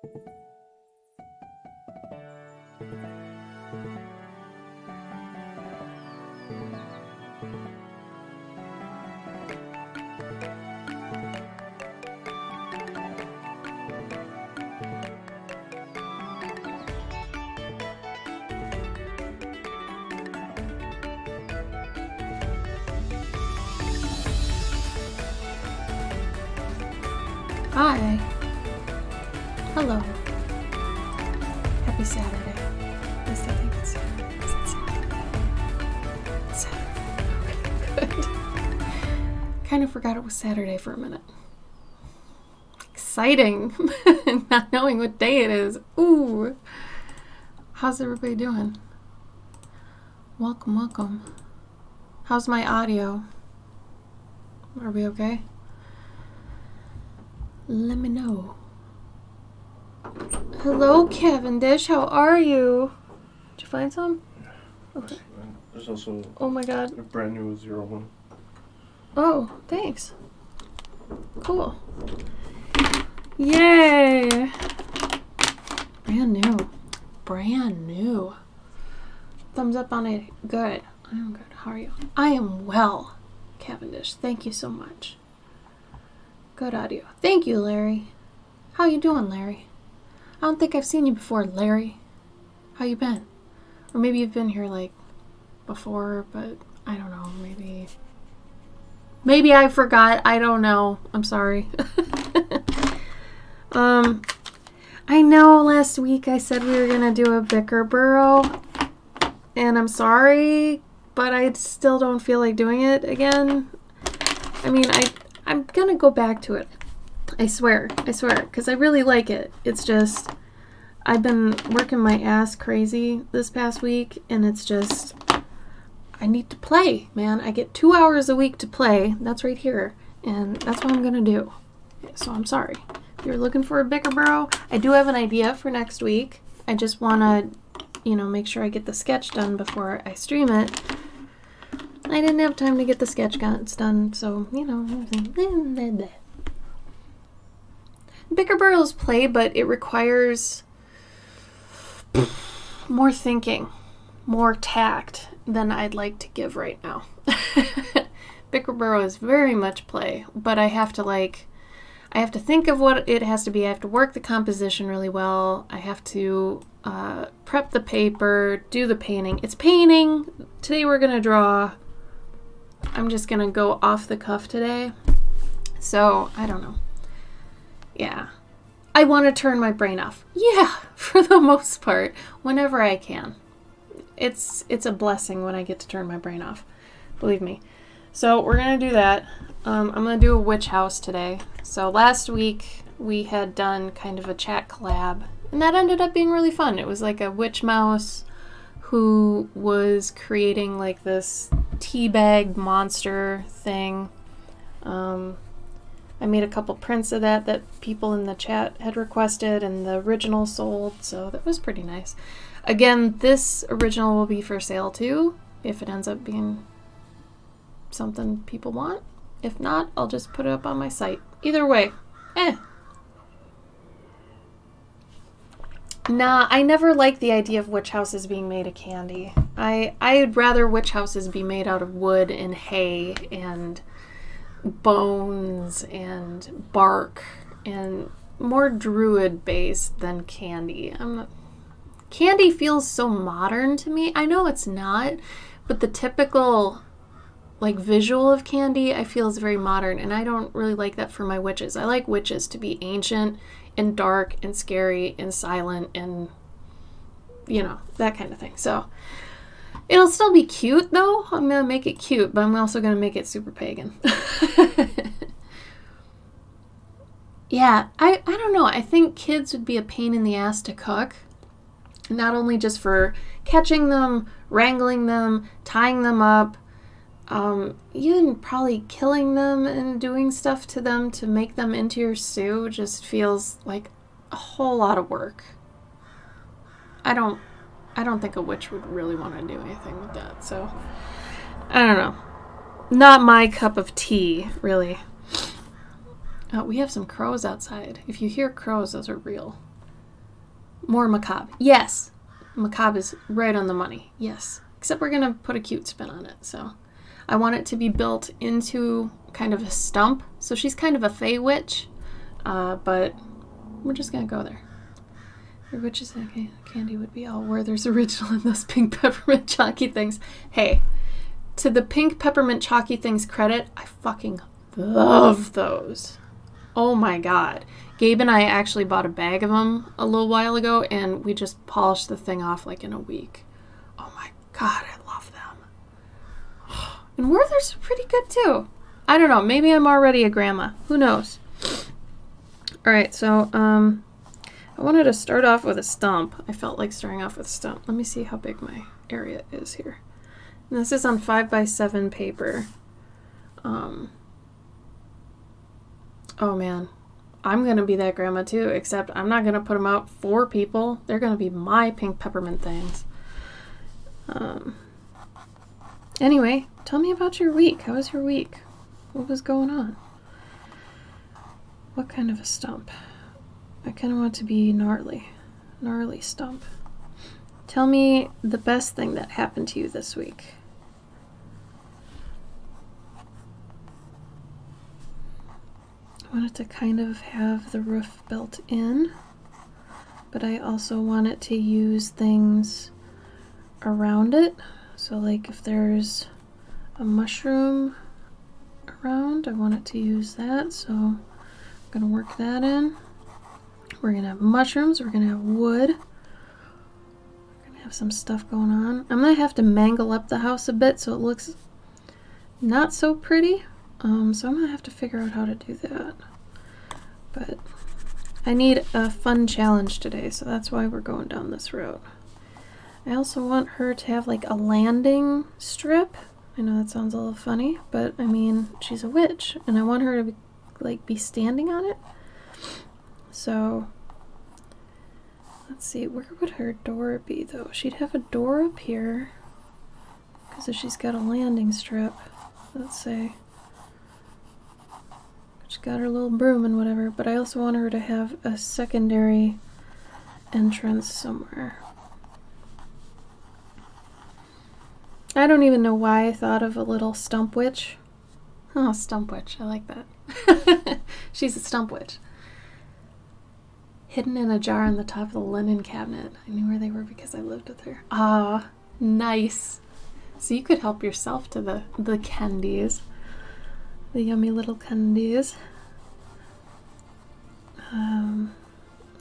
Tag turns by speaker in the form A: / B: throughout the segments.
A: Hi. Hello. Happy Saturday. Yes, I think it's Saturday. Is it Saturday? It's Saturday. Okay, good. Kind of forgot it was Saturday for a minute. Exciting. Not knowing what day it is. Ooh. How's everybody doing? Welcome, welcome. How's my audio? Are we okay? Let me know. Hello, Cavendish. How are you? Did you find some? Okay.
B: There's also
A: Oh my god.
B: a brand new 01.
A: Oh, thanks. Cool. Yay! Brand new. Brand new. Thumbs up on it. Good. I'm good. How are you? I am well, Cavendish. Thank you so much. Good audio. Thank you, Larry. How you doing, Larry? I don't think I've seen you before, Larry. How you been? Or maybe you've been here, like, before, but I don't know. Maybe I forgot. I don't know. I'm sorry. I know last week I said we were going to do a Bicker Burrow, and I'm sorry, but I still don't feel like doing it again. I mean, I'm going to go back to it. I swear, because I really like it. It's just, I've been working my ass crazy this past week, and it's just, I need to play, man. I get 2 hours a week to play. That's right here, and that's what I'm going to do. So I'm sorry. If you're looking for a Bicker Burrow, I do have an idea for next week. I just want to, make sure I get the sketch done before I stream it. I didn't have time to get the sketch done, so, Bicker Burrows play, but it requires more thinking, more tact than I'd like to give right now. Bicker Burrow is very much play, but I have to think of what it has to be. I have to work the composition really well. I have to prep the paper, do the painting. It's painting. Today we're going to draw. I'm just going to go off the cuff today. So, I don't know. Yeah. I want to turn my brain off. Yeah, for the most part, whenever I can. It's a blessing when I get to turn my brain off. Believe me. So, we're going to do that. I'm going to do a witch house today. So, last week we had done kind of a chat collab, and that ended up being really fun. It was like a witch mouse who was creating like this teabag monster thing. I made a couple prints of that people in the chat had requested, and the original sold, so that was pretty nice. Again, this original will be for sale too, if it ends up being something people want. If not, I'll just put it up on my site. Either way, Nah, I never liked the idea of witch houses being made of candy. I'd rather witch houses be made out of wood and hay and bones and bark and more druid based than candy. Candy feels so modern to me. I know it's not, but the typical visual of candy I feel is very modern, and I don't really like that for my witches. I like witches to be ancient and dark and scary and silent and that kind of thing. So it'll still be cute though. I'm gonna make it cute, but I'm also gonna make it super pagan. Yeah, I don't know. I think kids would be a pain in the ass to cook. Not only just for catching them, wrangling them, tying them up, even probably killing them and doing stuff to them to make them into your stew just feels like a whole lot of work. I don't think a witch would really want to do anything with that, so I don't know. Not my cup of tea, really. We have some crows outside. If you hear crows, those are real. More macabre. Yes. Macabre is right on the money. Yes. Except we're going to put a cute spin on it. So I want it to be built into kind of a stump. So she's kind of a fey witch. But we're just going to go there. Your witch's candy would be all Werther's original in those pink peppermint chalky things. Hey, to the pink peppermint chalky things credit, I fucking love those. Oh my god. Gabe and I actually bought a bag of them a little while ago, and we just polished the thing off like in a week. Oh my god, I love them. And Werther's are pretty good too. I don't know, maybe I'm already a grandma. Who knows? Alright, so, I wanted to start off with a stump. I felt like starting off with a stump. Let me see how big my area is here. And this is on 5x7 paper. Oh man, I'm going to be that grandma too, except I'm not going to put them out for people. They're going to be my pink peppermint things. Anyway, tell me about your week. How was your week? What was going on? What kind of a stump? I kind of want to be gnarly. Gnarly stump. Tell me the best thing that happened to you this week. I wanted to kind of have the roof built in, but I also wanted to use things around it. So like if there's a mushroom around, I wanted to use that. So I'm going to work that in. We're going to have mushrooms. We're going to have wood. We're going to have some stuff going on. I'm going to have to mangle up the house a bit so it looks not so pretty. So I'm going to have to figure out how to do that. But I need a fun challenge today, so that's why we're going down this road. I also want her to have like a landing strip. I know that sounds a little funny, but I mean, she's a witch, and I want her to be standing on it. So, let's see, where would her door be though? She'd have a door up here, because if she's got a landing strip, let's say. She's got her little broom and whatever, but I also want her to have a secondary entrance somewhere. I don't even know why I thought of a little stump witch. Oh, stump witch, I like that. She's a stump witch. Hidden in a jar on the top of the linen cabinet. I knew where they were because I lived with her. Ah, nice. So you could help yourself to the candies. The yummy little candies.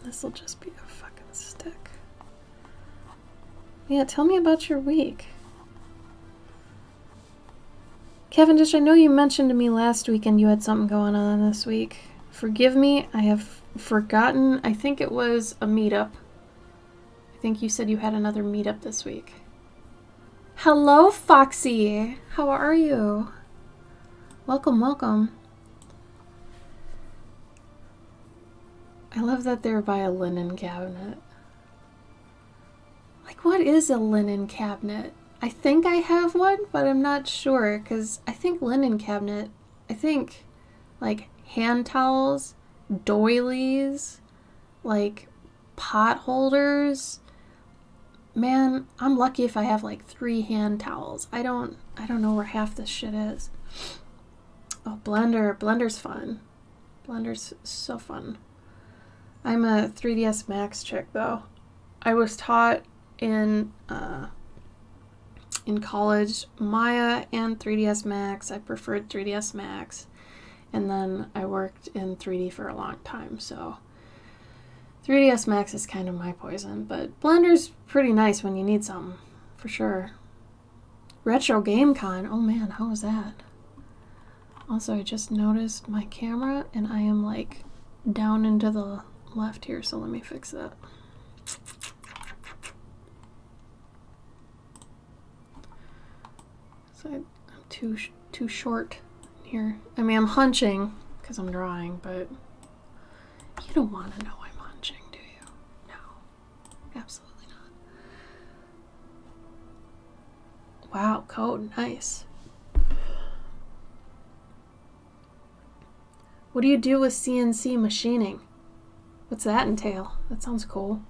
A: This will just be a fucking stick. Yeah, tell me about your week. Cavendish, I know you mentioned to me last week and you had something going on this week. Forgive me, I have forgotten. I think it was a meetup. I think you said you had another meetup this week. Hello, Foxy. How are you? Welcome, welcome. I love that they're by a linen cabinet. Like, what is a linen cabinet? I think I have one, but I'm not sure, because I think linen cabinet, like hand towels, doilies, like pot holders. Man, I'm lucky if I have like 3 hand towels. I don't know where half this shit is. Oh, Blender. Blender's fun. Blender's so fun. I'm a 3ds Max chick, though. I was taught in college Maya and 3ds Max. I preferred 3ds Max. And then I worked in 3D for a long time, so 3ds Max is kind of my poison. But Blender's pretty nice when you need something, for sure. Retro Game Con. Oh man, how was that? Also, I just noticed my camera, and I am like down into the left here, so let me fix that. So I'm too short here. I mean, I'm hunching because I'm drawing, but you don't want to know I'm hunching, do you? No, absolutely not. Wow, code, nice. What do you do with CNC machining? What's that entail? That sounds cool.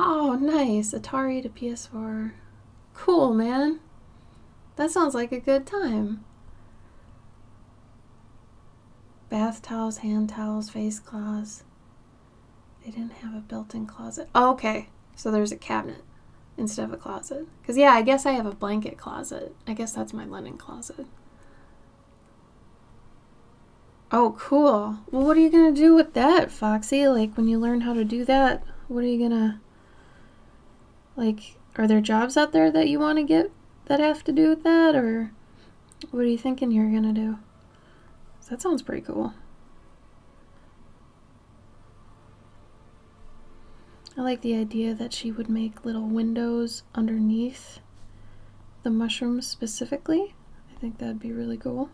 A: Oh, nice. Atari to PS4. Cool, man. That sounds like a good time. Bath towels, hand towels, face cloths. They didn't have a built-in closet. Oh, okay. So there's a cabinet instead of a closet. Because, yeah, I guess I have a blanket closet. I guess that's my linen closet. Oh, cool. Well, what are you going to do with that, Foxy? Like, when you learn how to do that, what are you going to... Like, are there jobs out there that you want to get that have to do with that? Or what are you thinking you're going to do? That sounds pretty cool. I like the idea that she would make little windows underneath the mushrooms specifically. I think that'd be really cool.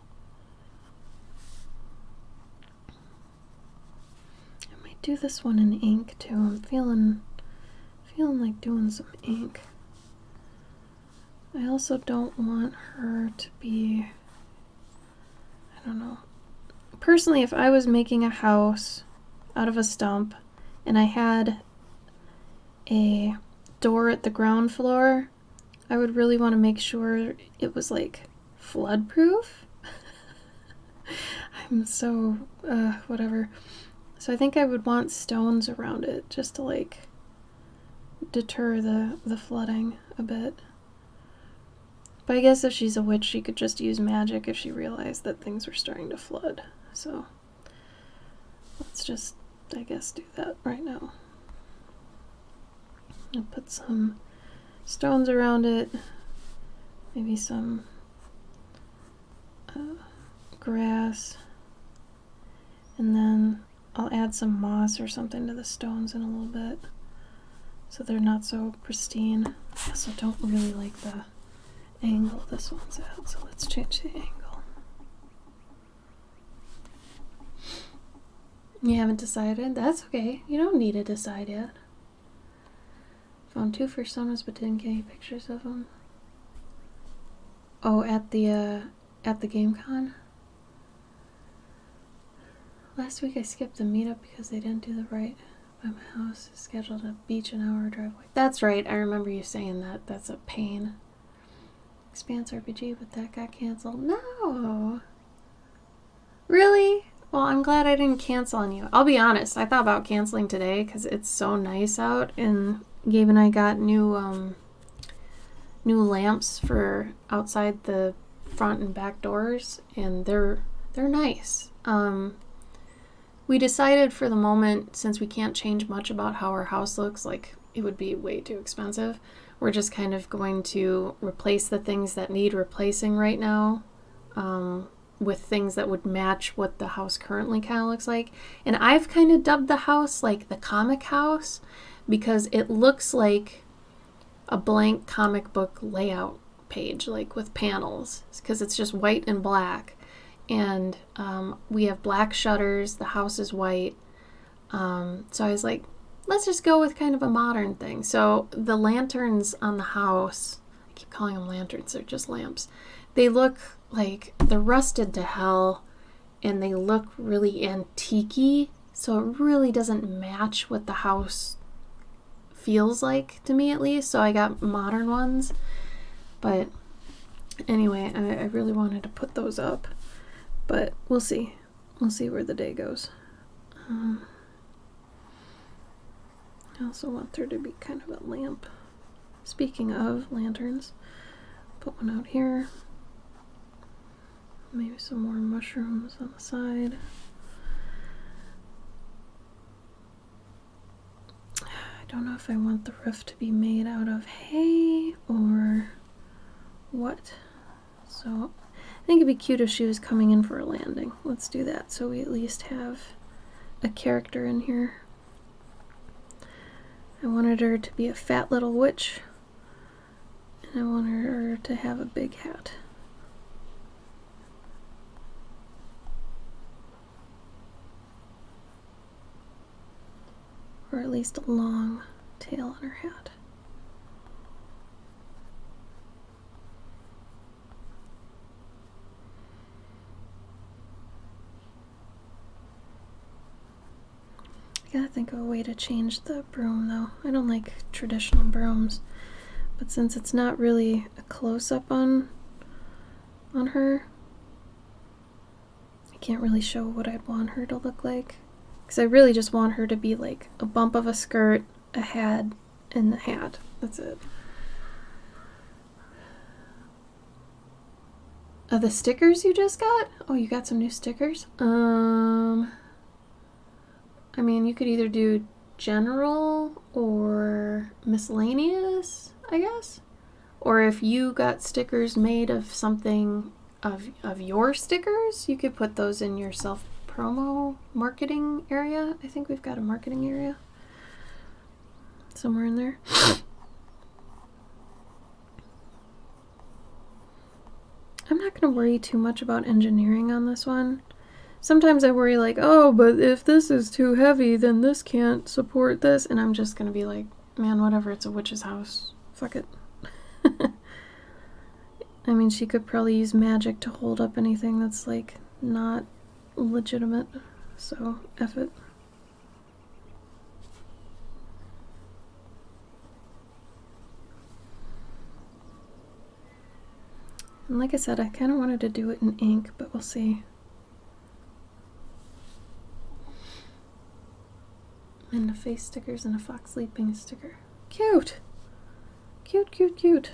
A: I might do this one in ink too. I'm feeling like doing some ink. I also don't want her to be, I don't know. Personally, if I was making a house out of a stump and I had a door at the ground floor, I would really want to make sure it was like flood proof. I'm so whatever. So I think I would want stones around it just to like deter the flooding a bit. But I guess if she's a witch, she could just use magic if she realized that things were starting to flood. So let's just, I guess, do that right now. I'll put some stones around it, maybe some grass, and then I'll add some moss or something to the stones in a little bit so they're not so pristine. I also don't really like the angle this one's at, so let's change the angle. You haven't decided? That's okay. You don't need to decide yet. Found 2 personas but didn't get any pictures of them. Oh, at the GameCon? Last week I skipped the meetup because they didn't do the right by my house. It's scheduled a beach an hour drive away. That's right, I remember you saying that. That's a pain. Expanse RPG, but that got canceled. No! Really? Well, I'm glad I didn't cancel on you. I'll be honest, I thought about canceling today because it's so nice out, and Gabe and I got new lamps for outside the front and back doors, and they're nice. We decided for the moment, since we can't change much about how our house looks, like it would be way too expensive, we're just kind of going to replace the things that need replacing right now with things that would match what the house currently kind of looks like. And I've kind of dubbed the house like the comic house because it looks like a blank comic book layout page, like with panels, because it's just white and black. And we have black shutters, the house is white. So I was like, let's just go with kind of a modern thing. So the lanterns on the house, I keep calling them lanterns, they're just lamps. They look like they're rusted to hell and they look really antique-y. So it really doesn't match what the house feels like, to me at least. So I got modern ones. But anyway, I really wanted to put those up. But we'll see. We'll see where the day goes. I also want there to be kind of a lamp. Speaking of lanterns, put one out here. Maybe some more mushrooms on the side. I don't know if I want the roof to be made out of hay or what. So I think it'd be cute if she was coming in for a landing. Let's do that so we at least have a character in here. I wanted her to be a fat little witch, and I wanted her to have a big hat. Or at least a long tail on her hat. I gotta think of a way to change the broom though. I don't like traditional brooms, but since it's not really a close-up on her, I can't really show what I'd want her to look like. Because I really just want her to be like a bump of a skirt, a head, and the hat. That's it. The stickers you just got? Oh, you got some new stickers? I mean, you could either do general or miscellaneous, I guess. Or if you got stickers made of something of your stickers, you could put those in your self-promo marketing area. I think we've got a marketing area somewhere in there. I'm not going to worry too much about engineering on this one. Sometimes I worry like, oh, but if this is too heavy, then this can't support this. And I'm just going to be like, man, whatever, it's a witch's house. Fuck it. I mean, she could probably use magic to hold up anything that's like not legitimate. So, F it. And like I said, I kind of wanted to do it in ink, but we'll see. And the face stickers and a fox sleeping sticker. Cute! Cute, cute, cute.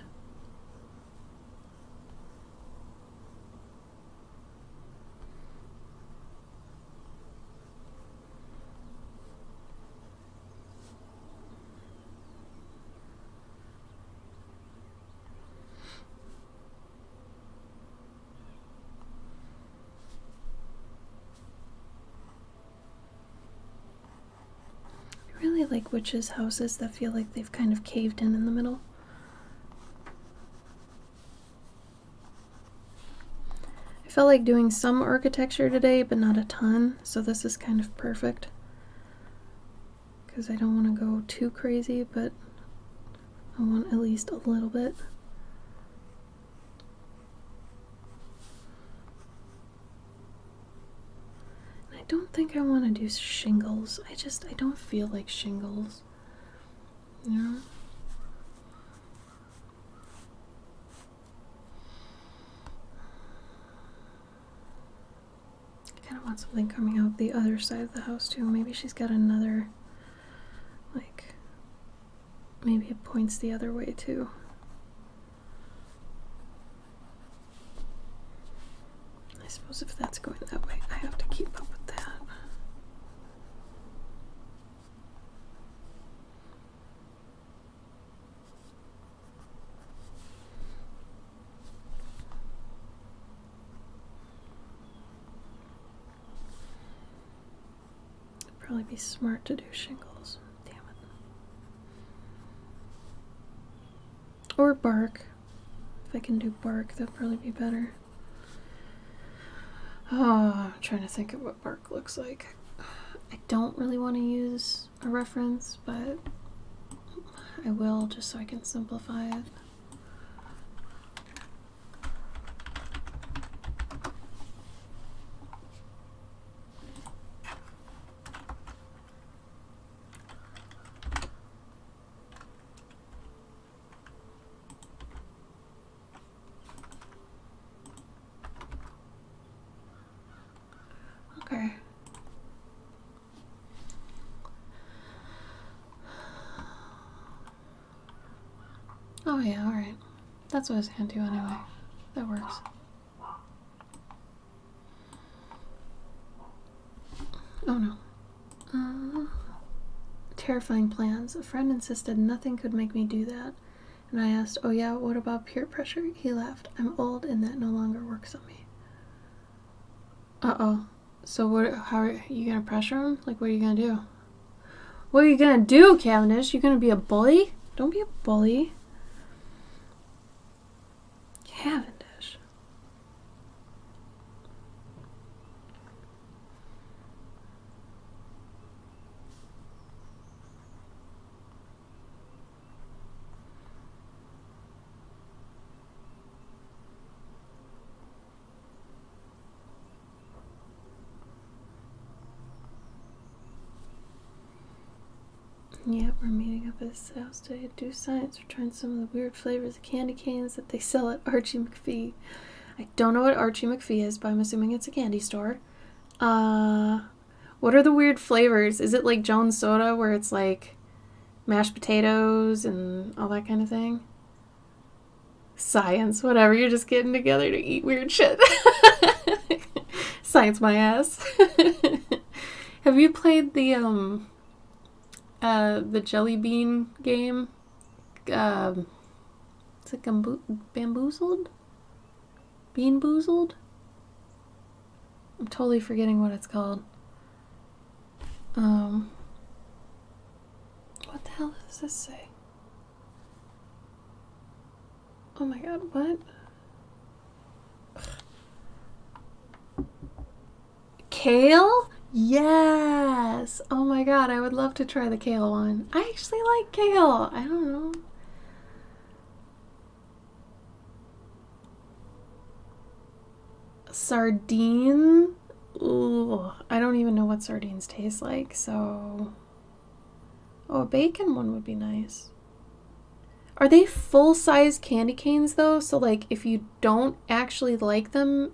A: I really like witches' houses that feel like they've kind of caved in the middle. I felt like doing some architecture today, but not a ton, so this is kind of perfect. Because I don't want to go too crazy, but I want at least a little bit. I don't think I want to do shingles. I don't feel like shingles. You know? I kind of want something coming out the other side of the house too. Maybe she's got another, like, maybe it points the other way too. I suppose if that's going that way, I have to keep up with that. It'd probably be smart to do shingles. Damn it. Or bark. If I can do bark, that'd probably be better. Oh, I'm trying to think of what bark looks like. I don't really want to use a reference, but I will just so I can simplify it. Okay. Oh yeah, alright. That's what I was gonna do anyway. That works. Oh no. Terrifying plans. A friend insisted nothing could make me do that. And I asked, oh yeah, what about peer pressure? He laughed. I'm old and that no longer works on me. Uh-oh. So how are you gonna pressure him? Like, what are you gonna do? What are you gonna do, Cavendish? You gonna be a bully? Don't be a bully. Cavendish. Yeah, we're meeting up at his house today to do science. We're trying some of the weird flavors of candy canes that they sell at Archie McPhee. I don't know what Archie McPhee is, but I'm assuming it's a candy store. What are the weird flavors? Is it like Jones Soda where it's like mashed potatoes and all that kind of thing? Science, whatever. You're just getting together to eat weird shit. Science my ass. Have you played the jelly bean game? Is it bamboozled? Bean boozled? I'm totally forgetting what it's called. What the hell does this say? Oh my god, what? Kale? Yes! Oh my god, I would love to try the kale one. I actually like kale. I don't know. Sardine? Ooh, I don't even know what sardines taste like, so... Oh, a bacon one would be nice. Are they full-size candy canes, though? So, like, if you don't actually like them,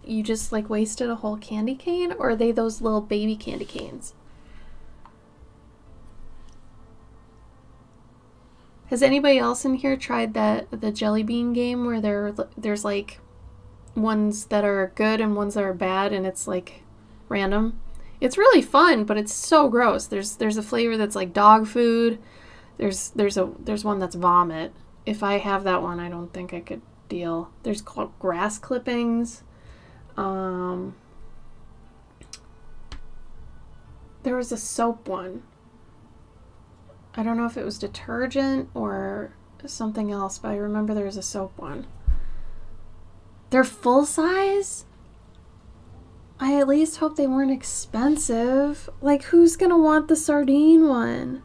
A: you just, like, wasted a whole candy cane? Or are they those little baby candy canes? Has anybody else in here tried the jelly bean game where there's, like, ones that are good and ones that are bad, and it's, like, random? It's really fun, but it's so gross. There's a flavor that's, like, dog food. There's one that's vomit. If I have that one, I don't think I could deal. There's called grass clippings. There was a soap one. I don't know if it was detergent or something else, but I remember there was a soap one. They're full size? I at least hope they weren't expensive. Like, who's gonna want the sardine one?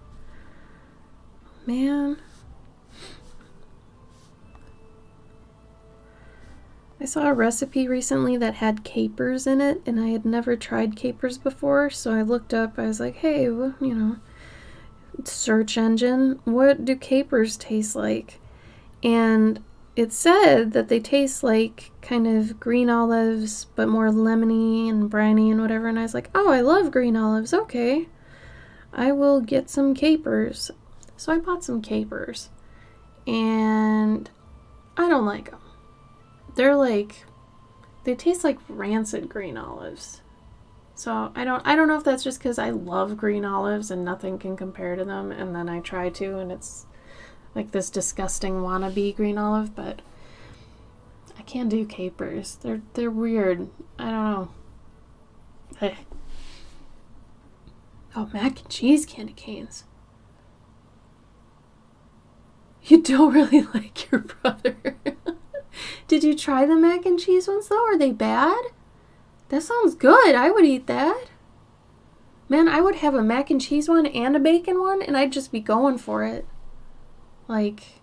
A: Man. I saw a recipe recently that had capers in it, and I had never tried capers before, so I looked up. I was like, hey, well, you know, search engine, what do capers taste like? And it said that they taste like kind of green olives, but more lemony and briny and whatever, and I was like, oh, I love green olives, okay. I will get some capers. So I bought some capers, and I don't like them. They taste like rancid green olives. So I don't know if that's just because I love green olives and nothing can compare to them, and then I try to, and it's like this disgusting wannabe green olive, but I can't do capers. They're weird. I don't know. Hey. Oh, mac and cheese candy canes. You don't really like your brother. Did you try the mac and cheese ones, though? Are they bad? That sounds good. I would eat that. Man, I would have a mac and cheese one and a bacon one, and I'd just be going for it. Like,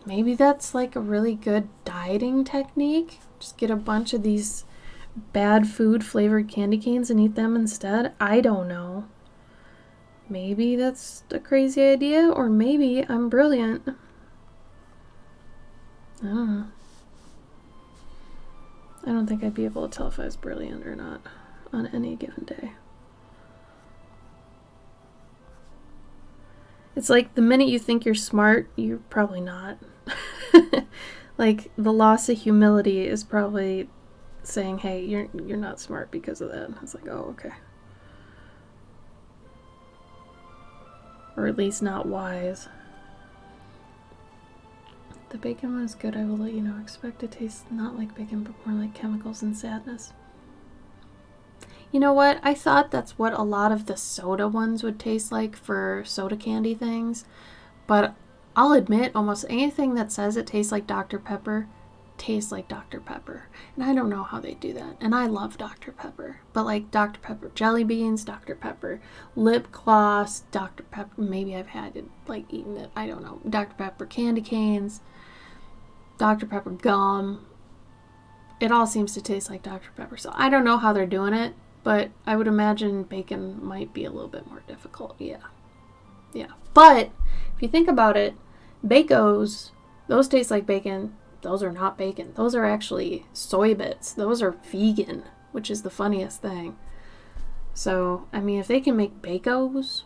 A: maybe that's like a really good dieting technique. Just get a bunch of these bad food flavored candy canes and eat them instead. I don't know. Maybe that's a crazy idea, or maybe I'm brilliant. I don't know. I don't think I'd be able to tell if I was brilliant or not on any given day. It's like the minute you think you're smart, you're probably not. Like, the loss of humility is probably saying, hey, you're not smart because of that. It's like, oh, okay. Or at least not wise. The bacon one is good, I will let you know. Expect to taste not like bacon, but more like chemicals and sadness. You know what? I thought that's what a lot of the soda ones would taste like for soda candy things. But I'll admit, almost anything that says it tastes like Dr. Pepper tastes like Dr. Pepper. And I don't know how they do that. And I love Dr. Pepper. But like Dr. Pepper jelly beans, Dr. Pepper lip gloss, Dr. Pepper, maybe I've had it, like eaten it, I don't know. Dr. Pepper candy canes, Dr. Pepper gum. It all seems to taste like Dr. Pepper. So I don't know how they're doing it. But I would imagine bacon might be a little bit more difficult. Yeah. But if you think about it, Bacos, those taste like bacon. Those are not bacon. Those are actually soy bits. Those are vegan, which is the funniest thing. So, I mean, if they can make Bacos,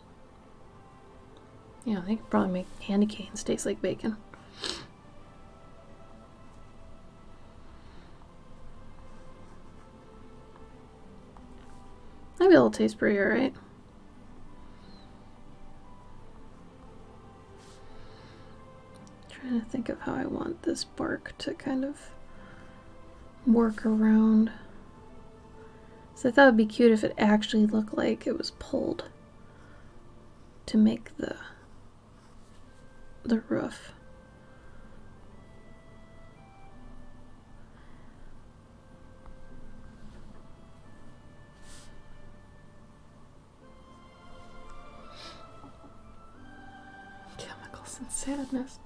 A: they could probably make candy canes taste like bacon. Maybe it'll taste pretty alright. Trying to think of how I want this bark to kind of work around. So I thought it'd be cute if it actually looked like it was pulled to make the roof. Chemicals and sadness.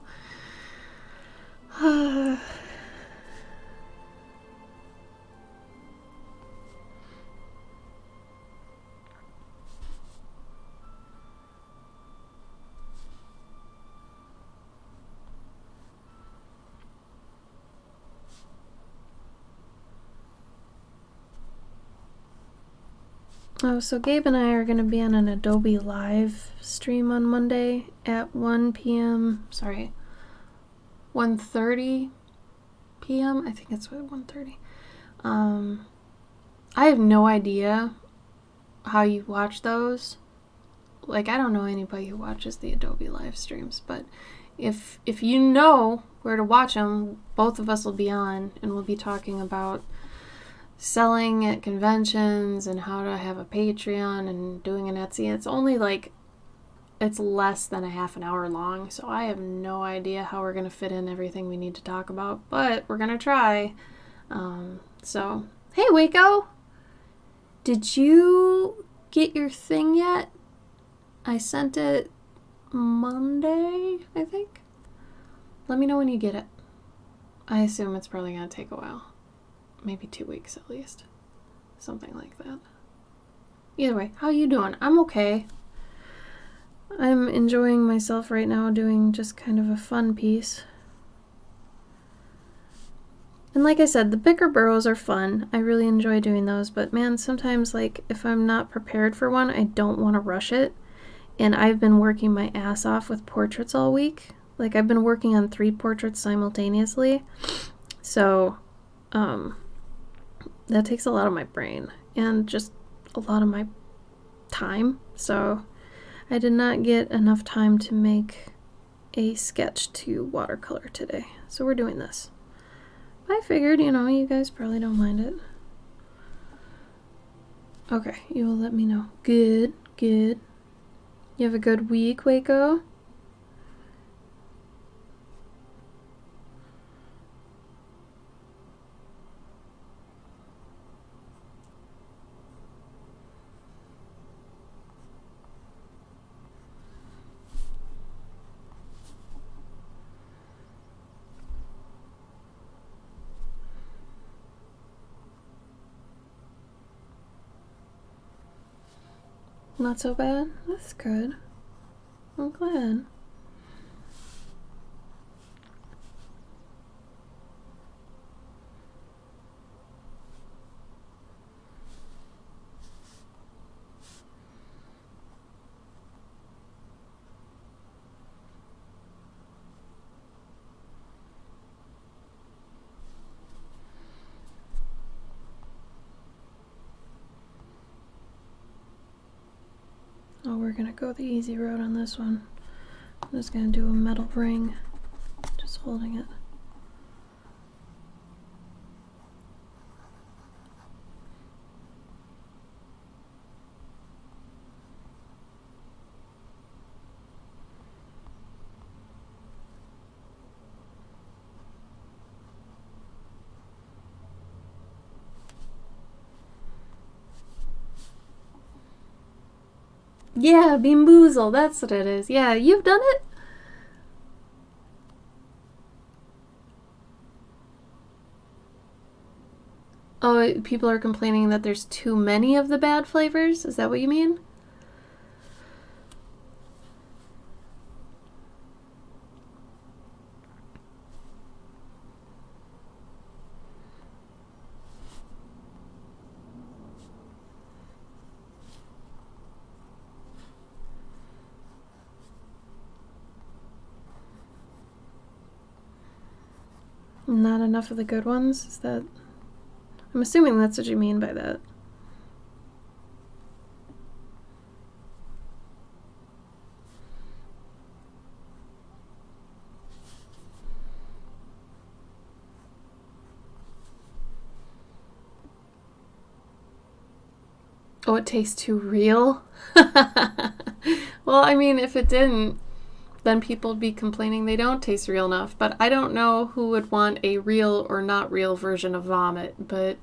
A: Oh, so Gabe and I are going to be on an Adobe Live stream on Monday at 1 p.m. Sorry, 1:30 p.m. I think it's 1:30. I have no idea how you watch those. Like, I don't know anybody who watches the Adobe Live streams, but if you know where to watch them, both of us will be on, and we'll be talking about selling at conventions and how to have a Patreon and doing an Etsy. It's only it's less than a half an hour long, so I have no idea how we're going to fit in everything we need to talk about, but we're going to try. So, hey Waco! Did you get your thing yet? I sent it Monday, I think. Let me know when you get it. I assume it's probably going to take a while. Maybe 2 weeks at least. Something like that. Either way, how you doing? I'm okay. I'm enjoying myself right now doing just kind of a fun piece. And like I said, the bicker burrows are fun. I really enjoy doing those, but man, sometimes if I'm not prepared for one, I don't want to rush it. And I've been working my ass off with portraits all week. I've been working on 3 portraits simultaneously. So, that takes a lot of my brain and just a lot of my time. So I did not get enough time to make a sketch to watercolor today. So we're doing this. I figured, you guys probably don't mind it. Okay, you will let me know. Good. You have a good week, Waco? Not so bad? That's good. I'm glad. Oh, we're gonna go the easy road on this one. I'm just gonna do a metal ring, just holding it. Yeah, Bean Boozle, that's what it is. Yeah, you've done it? Oh, people are complaining that there's too many of the bad flavors? Is that what you mean? Not enough of the good ones? Is that... I'm assuming that's what you mean by that. Oh, it tastes too real? Well, I mean, if it didn't, then people would be complaining they don't taste real enough. But I don't know who would want a real or not real version of vomit, but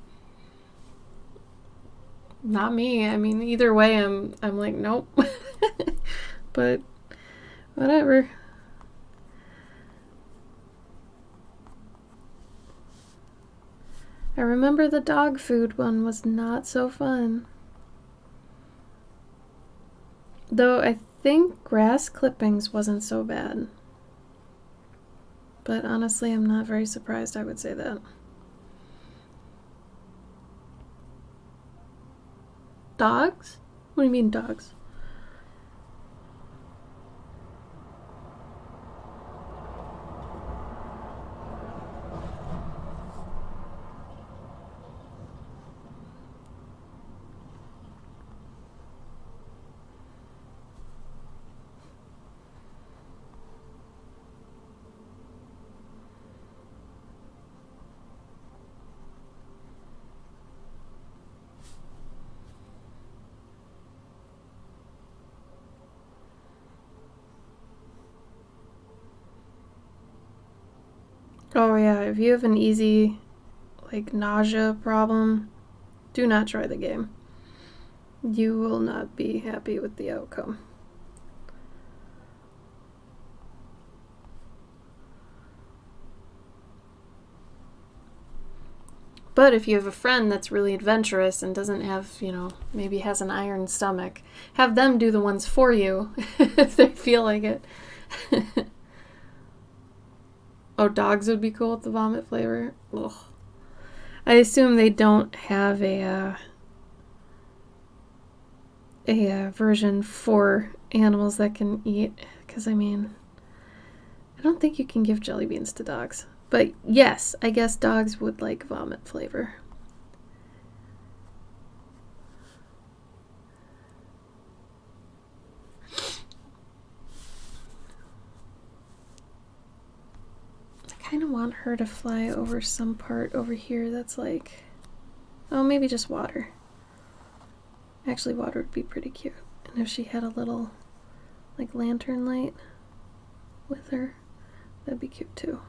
A: not me. I mean, either way, I'm like, nope. But whatever. I remember the dog food one was not so fun. Though I think grass clippings wasn't so bad. But honestly, I'm not very surprised I would say that. Dogs? What do you mean dogs? Oh yeah, if you have an easy, like, nausea problem, do not try the game. You will not be happy with the outcome. But if you have a friend that's really adventurous and doesn't have, maybe has an iron stomach, have them do the ones for you if they feel like it. Oh, dogs would be cool with the vomit flavor? Ugh. I assume they don't have a version for animals that can eat, because, I mean, I don't think you can give jelly beans to dogs. But yes, I guess dogs would like vomit flavor. I kind of want her to fly over some part over here that's like, oh, maybe just water. Actually, water would be pretty cute. And if she had a little, like, lantern light with her, that'd be cute too.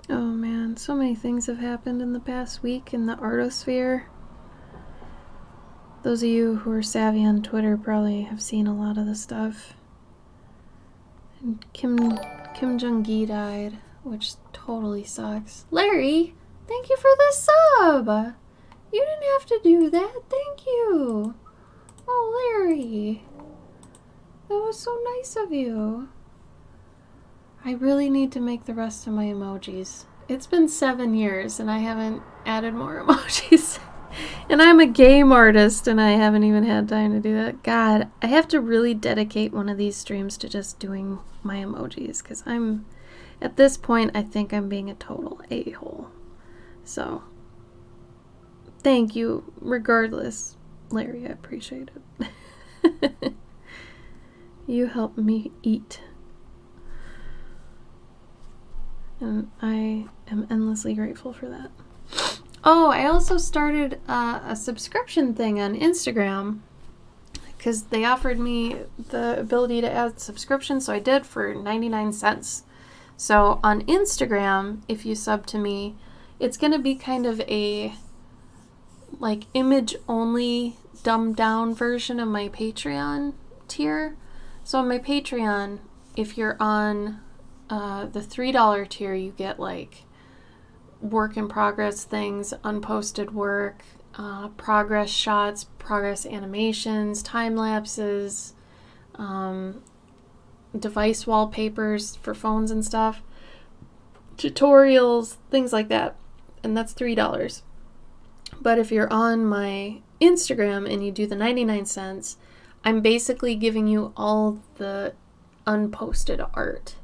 A: Oh man, so many things have happened in the past week in the artosphere. Those of you who are savvy on Twitter probably have seen a lot of the stuff. And Kim Jong-gi died, which totally sucks. Larry, thank you for the sub! You didn't have to do that, thank you! Oh, Larry, that was so nice of you. I really need to make the rest of my emojis. It's been 7 years and I haven't added more emojis. And I'm a game artist and I haven't even had time to do that. God, I have to really dedicate one of these streams to just doing my emojis because I'm At this point, I think I'm being a total a-hole. So, thank you, regardless, Larry. I appreciate it. You help me eat. And I am endlessly grateful for that. Oh, I also started a subscription thing on Instagram because they offered me the ability to add subscriptions, so I did for 99 cents. So on Instagram, if you sub to me, it's going to be kind of a like image-only dumbed-down version of my Patreon tier. So on my Patreon, if you're on the $3 tier, you get like work in progress things, unposted work, progress shots, progress animations, time lapses, device wallpapers for phones and stuff, tutorials, things like that. And that's $3. But if you're on my Instagram and you do the 99 cents, I'm basically giving you all the unposted art.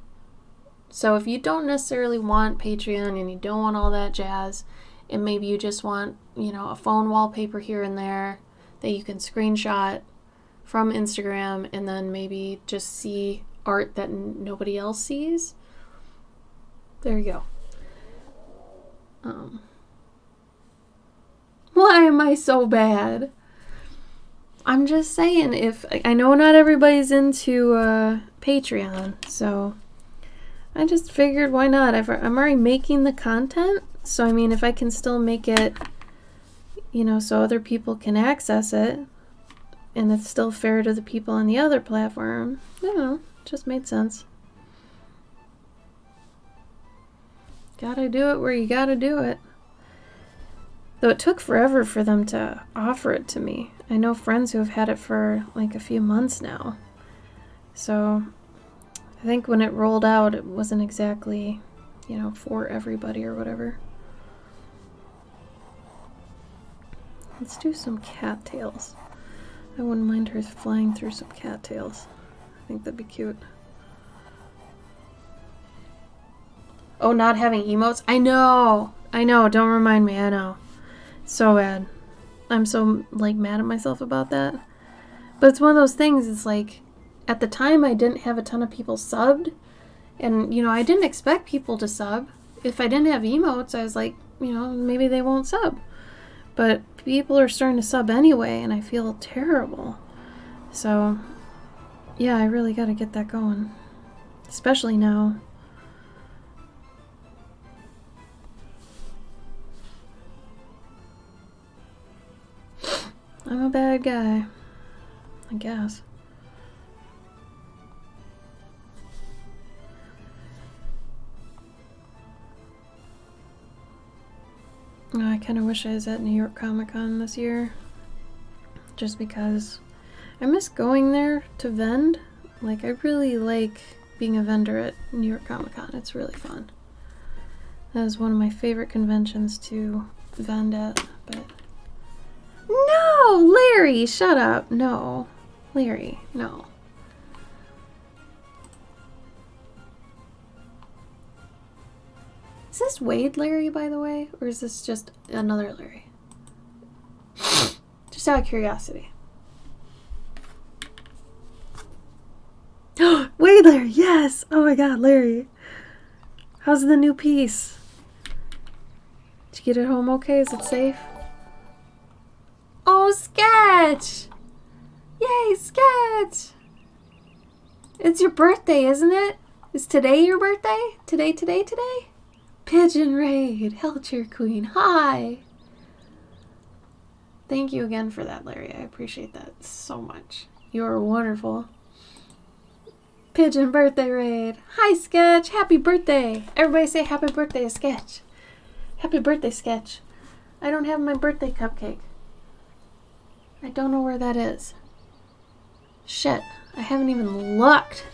A: So if you don't necessarily want Patreon and you don't want all that jazz, and maybe you just want, a phone wallpaper here and there that you can screenshot from Instagram and then maybe just see art that nobody else sees, there you go. Why am I so bad? I'm just saying, if I know not everybody's into Patreon, so I just figured why not? I'm already making the content, so I mean, if I can still make it, so other people can access it, and it's still fair to the people on the other platform, it just made sense. Gotta do it where you gotta do it. Though it took forever for them to offer it to me. I know friends who have had it for like a few months now. So I think when it rolled out, it wasn't exactly, for everybody or whatever. Let's do some cattails. I wouldn't mind her flying through some cattails. I think that'd be cute. Oh, not having emotes? I know. Don't remind me. I know. So bad. I'm so, mad at myself about that. But it's one of those things, it's like, at the time I didn't have a ton of people subbed, and, I didn't expect people to sub. If I didn't have emotes, I was like, maybe they won't sub. But people are starting to sub anyway, and I feel terrible. So, yeah, I really gotta get that going. Especially now. I'm a bad guy, I guess. I kind of wish I was at New York Comic Con this year, just because I miss going there to vend. I really like being a vendor at New York Comic Con. It's really fun. That is one of my favorite conventions to vend at, but... No! Larry, shut up. No. Larry, no. Is this Wade Larry, by the way? Or is this just another Larry? Just out of curiosity. Wade Larry, yes! Oh my god, Larry. How's the new piece? Did you get it home okay? Is it safe? Oh, Sketch! Yay, Sketch! It's your birthday, isn't it? Is today your birthday? Today? Pigeon Raid, Helcher Queen, hi! Thank you again for that, Larry. I appreciate that so much. You are wonderful. Pigeon Birthday Raid. Hi, Sketch! Happy birthday! Everybody say happy birthday, Sketch. Happy birthday, Sketch. I don't have my birthday cupcake. I don't know where that is. Shit, I haven't even looked.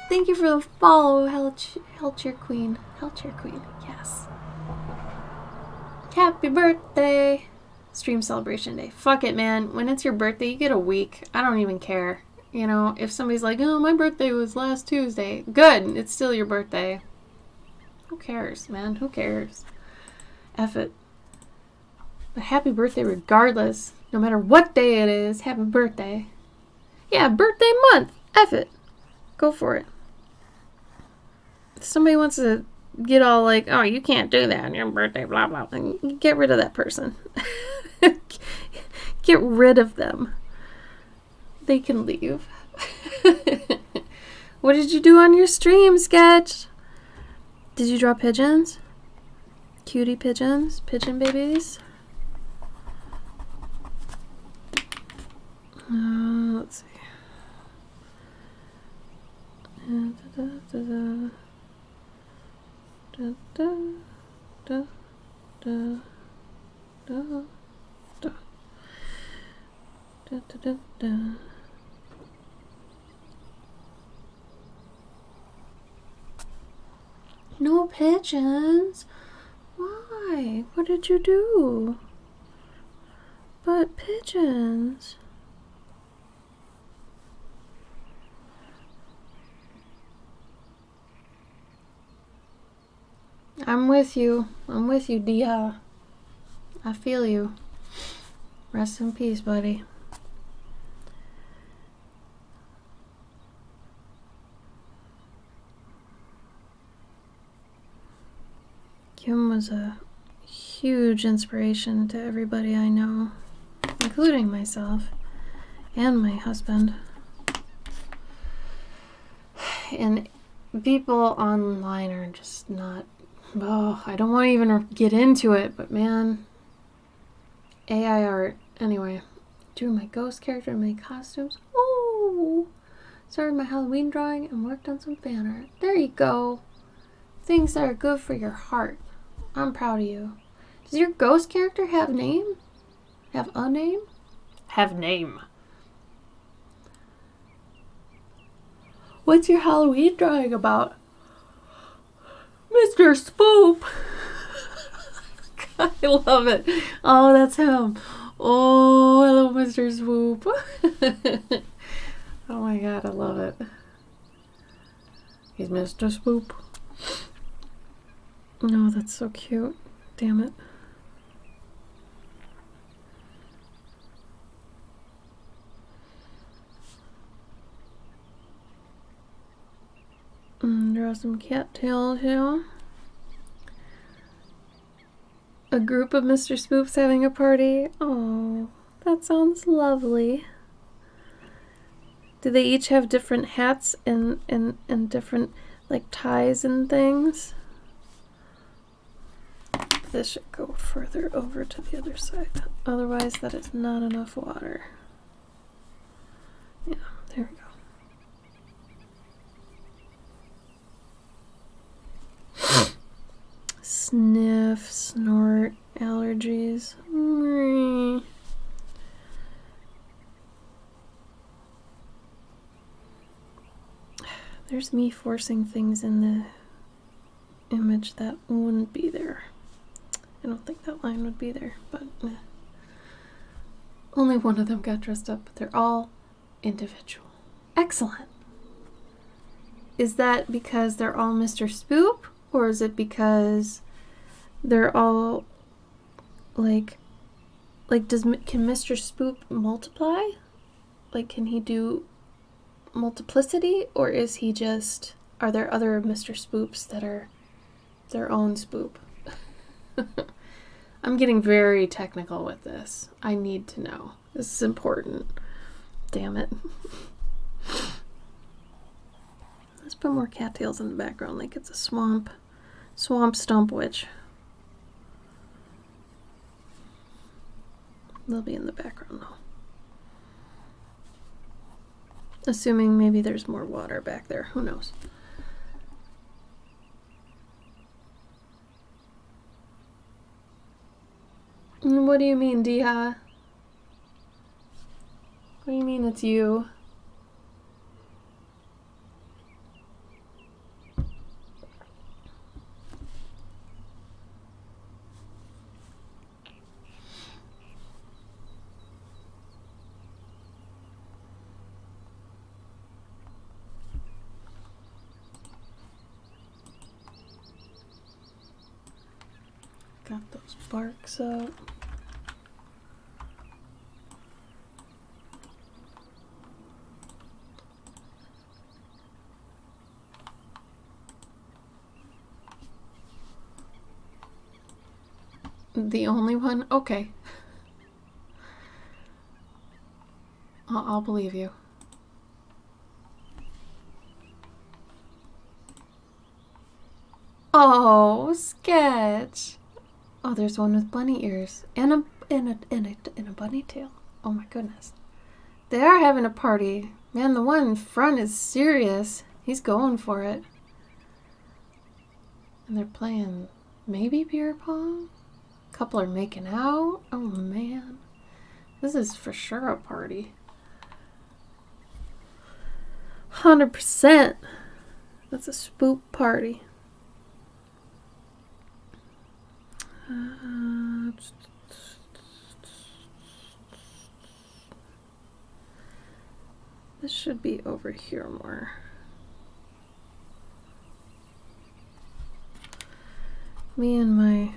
A: Thank you for the follow, Helcher Queen. Helcher Queen, yes. Happy birthday. Stream celebration day. Fuck it, man. When it's your birthday, you get a week. I don't even care. You know, if somebody's like, oh, my birthday was last Tuesday. Good. It's still your birthday. Who cares, man? Who cares? F it. But happy birthday regardless. No matter what day it is, happy birthday. Yeah, birthday month. F it. Go for it. If somebody wants to get all like, oh, you can't do that on your birthday, blah, blah, then get rid of that person. Get rid of them. They can leave. What did you do on your stream, Sketch? Did you draw pigeons? Cutie pigeons? Pigeon babies? Let's see. No pigeons? Why? What did you do? But pigeons. I'm with you. I'm with you, Dia. I feel you. Rest in peace, buddy. Kim was a huge inspiration to everybody I know, including myself and my husband. And people online are just not... Oh, I don't want to even get into it, but man, AI art. Anyway, drew my ghost character and made costumes. Oh, started my Halloween drawing and worked on some fan art. There you go. Things that are good for your heart. I'm proud of you. Does your ghost character have name? Have a name? Have name. What's your Halloween drawing about? Mr. Spoop. I love it. Oh, that's him. Oh, I love Mr. Swoop. Oh my god, I love it. He's Mr. Swoop. No, that's so cute. Damn it. Draw some cattails here. A group of Mr. Spoops having a party. Oh, that sounds lovely. Do they each have different hats and different like ties and things? This should go further over to the other side. Otherwise, that is not enough water. Yeah, there we go. Sniff, snort, allergies. There's me forcing things in the image that wouldn't be there. I don't think that line would be there, but only one of them got dressed up, but they're all individual. Excellent. Is that because they're all Mr. Spoop, or is it because they're all like can Mr. Spoop multiply? Like, can he do multiplicity, or is he just, are there other Mr. Spoops that are their own Spoop? I'm getting very technical with this. I need to know. This is important. Damn it. Let's put more cattails in the background like it's a swamp stump witch. They'll be in the background though. Assuming maybe there's more water back there. Who knows? What do you mean, Diha? What do you mean it's you? Got those barks up. The only one? Okay. I'll believe you. Oh, Sketch. Oh, there's one with bunny ears and a bunny tail. Oh my goodness. They are having a party. Man, the one in front is serious. He's going for it. And they're playing maybe beer pong? A couple are making out. Oh man. This is for sure a party. 100%. That's a spook party. This should be over here more. Me and my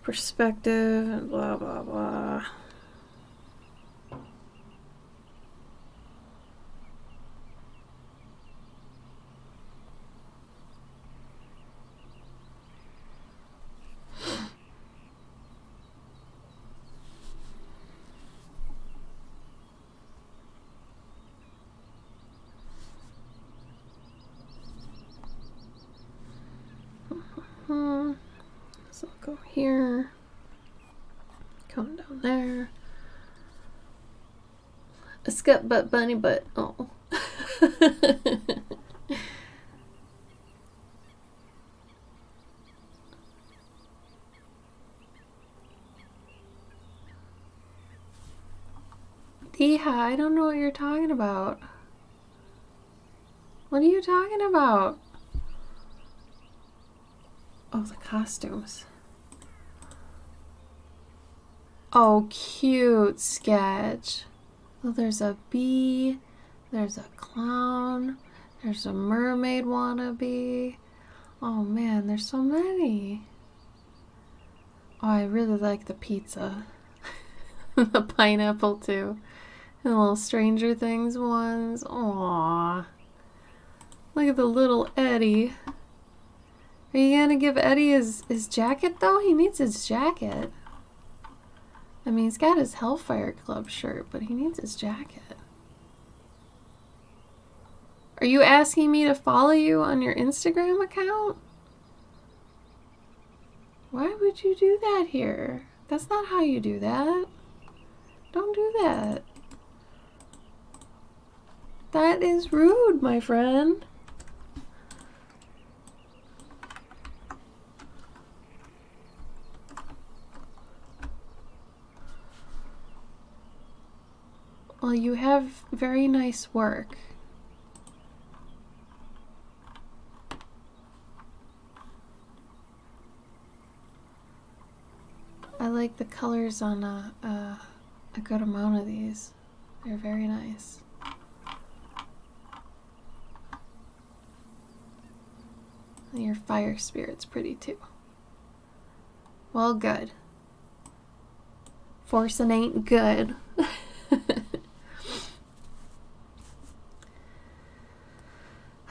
A: perspective and blah blah blah. So I'll go here, come down there. A scut butt bunny butt. Oh. Deha, I don't know what you're talking about. What are you talking about? Oh, the costumes. Oh, cute, Sketch. Well, there's a bee, there's a clown, there's a mermaid wannabe. Oh man, there's so many. Oh, I really like the pizza. The pineapple too. And the little Stranger Things ones. Aww. Look at the little Eddie. Are you gonna give Eddie his jacket though? He needs his jacket. I mean, he's got his Hellfire Club shirt, but he needs his jacket. Are you asking me to follow you on your Instagram account? Why would you do that here? That's not how you do that. Don't do that. That is rude, my friend. Well, you have very nice work. I like the colors on a good amount of these. They're very nice. And your fire spirit's pretty too. Well, good. Forcing ain't good.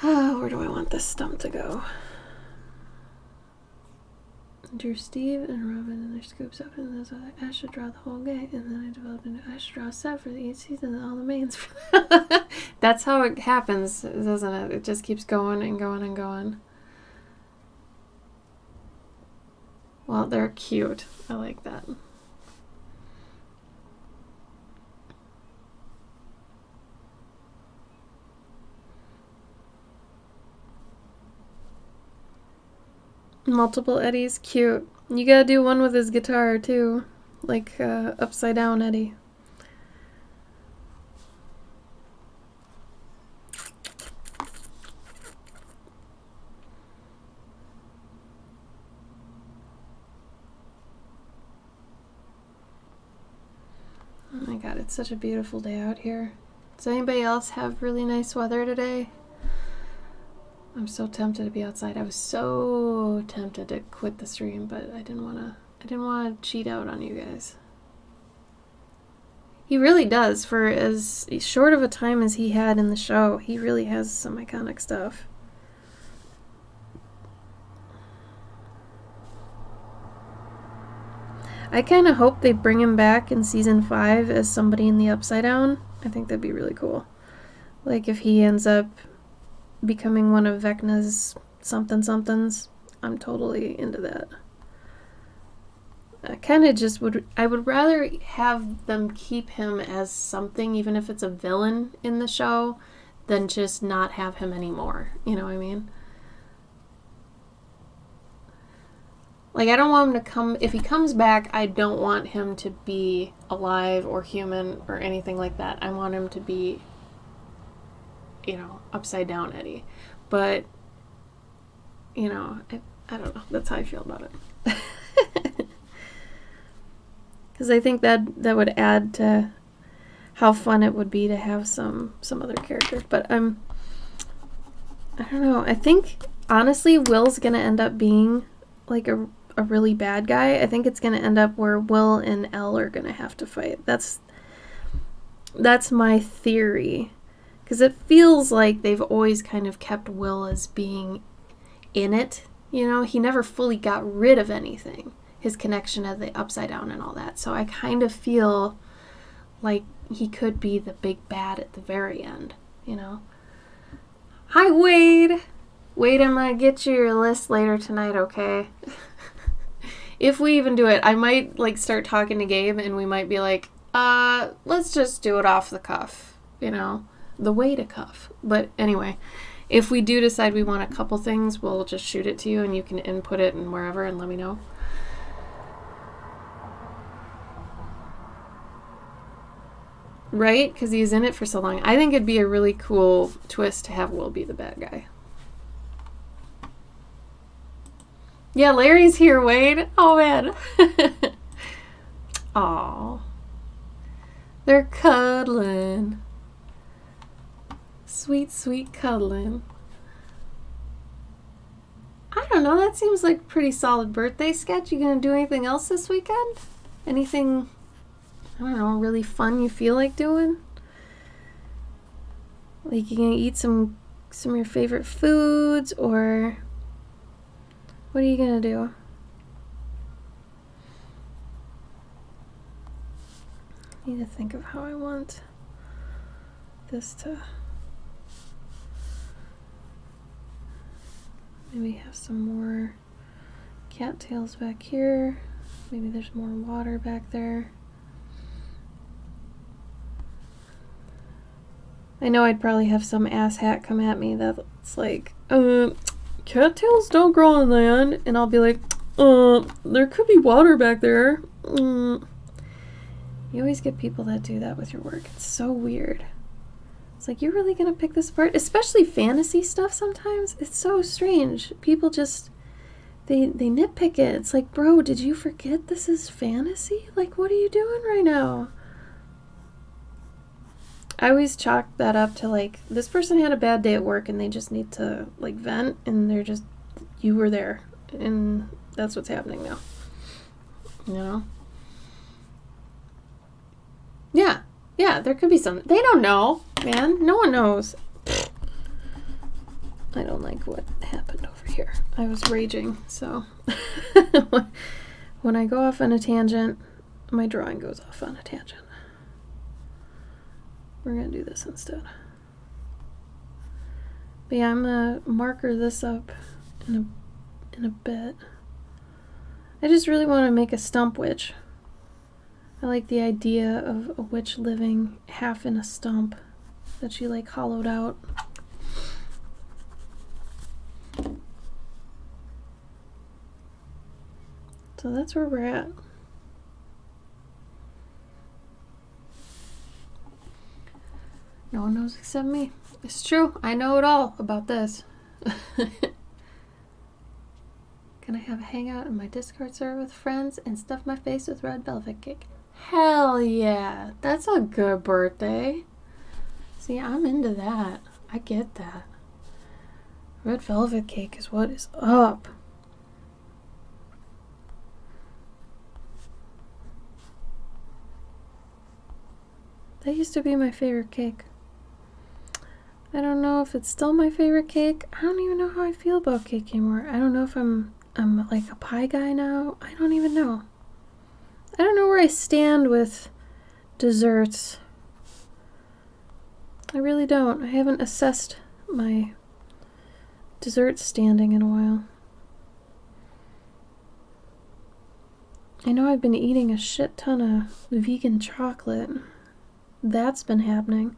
A: Where do I want this stump to go? Drew Steve and Robin and their scoops up, and that's why I should draw the whole game. And then I developed a I should draw a set for each season and all the mains. That's how it happens, doesn't it? It just keeps going and going and going. Well, they're cute. I like that. Multiple Eddies, cute. You gotta do one with his guitar too, like upside down Eddie. Oh my god, it's such a beautiful day out here. Does anybody else have really nice weather today? I'm so tempted to be outside. I was so tempted to quit the stream, but I didn't want to cheat out on you guys. He really does. For as short of a time as he had in the show, he really has some iconic stuff. I kind of hope they bring him back in season 5 as somebody in the Upside Down. I think that'd be really cool. Like if he ends up becoming one of Vecna's somethings, I'm totally into that. I kind of just I would rather have them keep him as something, even if it's a villain in the show, than just not have him anymore. You know what I mean? Like, I don't want him to come... If he comes back, I don't want him to be alive or human or anything like that. I want him to be, you know, upside down Eddie. But, you know, I don't know. That's how I feel about it. Because I think that would add to how fun it would be to have some other character. But I don't know. I think, honestly, Will's going to end up being, like, a really bad guy. I think it's going to end up where Will and Elle are going to have to fight. That's my theory. Because it feels like they've always kind of kept Will as being in it. You know, he never fully got rid of anything. His connection to the Upside Down and all that. So I kind of feel like he could be the big bad at the very end, you know? Hi, Wade! Wade, I'm going to get you your list later tonight, okay? If we even do it, I might, like, start talking to Gabe, and we might be like, let's just do it off the cuff, you know? The way to cuff. But anyway, if we do decide we want a couple things, we'll just shoot it to you, and you can input it and wherever and let me know. Right? Because he's in it for so long. I think it'd be a really cool twist to have Will be the bad guy. Yeah, Larry's here, Wade. Oh, man. Aw. They're cuddling. Sweet, sweet cuddling. I don't know. That seems like a pretty solid birthday sketch. You gonna do anything else this weekend? Anything, I don't know, really fun you feel like doing? Like you gonna eat some of your favorite foods, or what are you gonna do? I need to think of how I want this to maybe have some more cattails back here. Maybe there's more water back there. I know I'd probably have some asshat come at me that's like, cattails don't grow on land. And I'll be like, there could be water back there. You always get people that do that with your work. It's so weird. It's like, you're really gonna pick this apart? Especially fantasy stuff sometimes. It's so strange. People just, they nitpick it. It's like, bro, did you forget this is fantasy? Like, what are you doing right now? I always chalk that up to, like, this person had a bad day at work and they just need to, like, vent, and they're just, you were there. And that's what's happening now. You know? Yeah. Yeah, there could be some. They don't know, man. No one knows. I don't like what happened over here. I was raging, so. When I go off on a tangent, my drawing goes off on a tangent. We're going to do this instead. But yeah, I'm going to marker this up in a bit. I just really want to make a stump witch. I like the idea of a witch living half in a stump that she, like, hollowed out. So that's where we're at. No one knows except me. It's true. I know it all about this. Can I have a hangout in my Discord server with friends and stuff my face with red velvet cake? Hell yeah. That's a good birthday. See, I'm into that. I get that. Red velvet cake is what is up. That used to be my favorite cake. I don't know if it's still my favorite cake. I don't even know how I feel about cake anymore. I don't know if I'm like a pie guy now. I don't even know. I don't know where I stand with desserts. I really don't. I haven't assessed my dessert standing in a while. I know I've been eating a shit ton of vegan chocolate. That's been happening.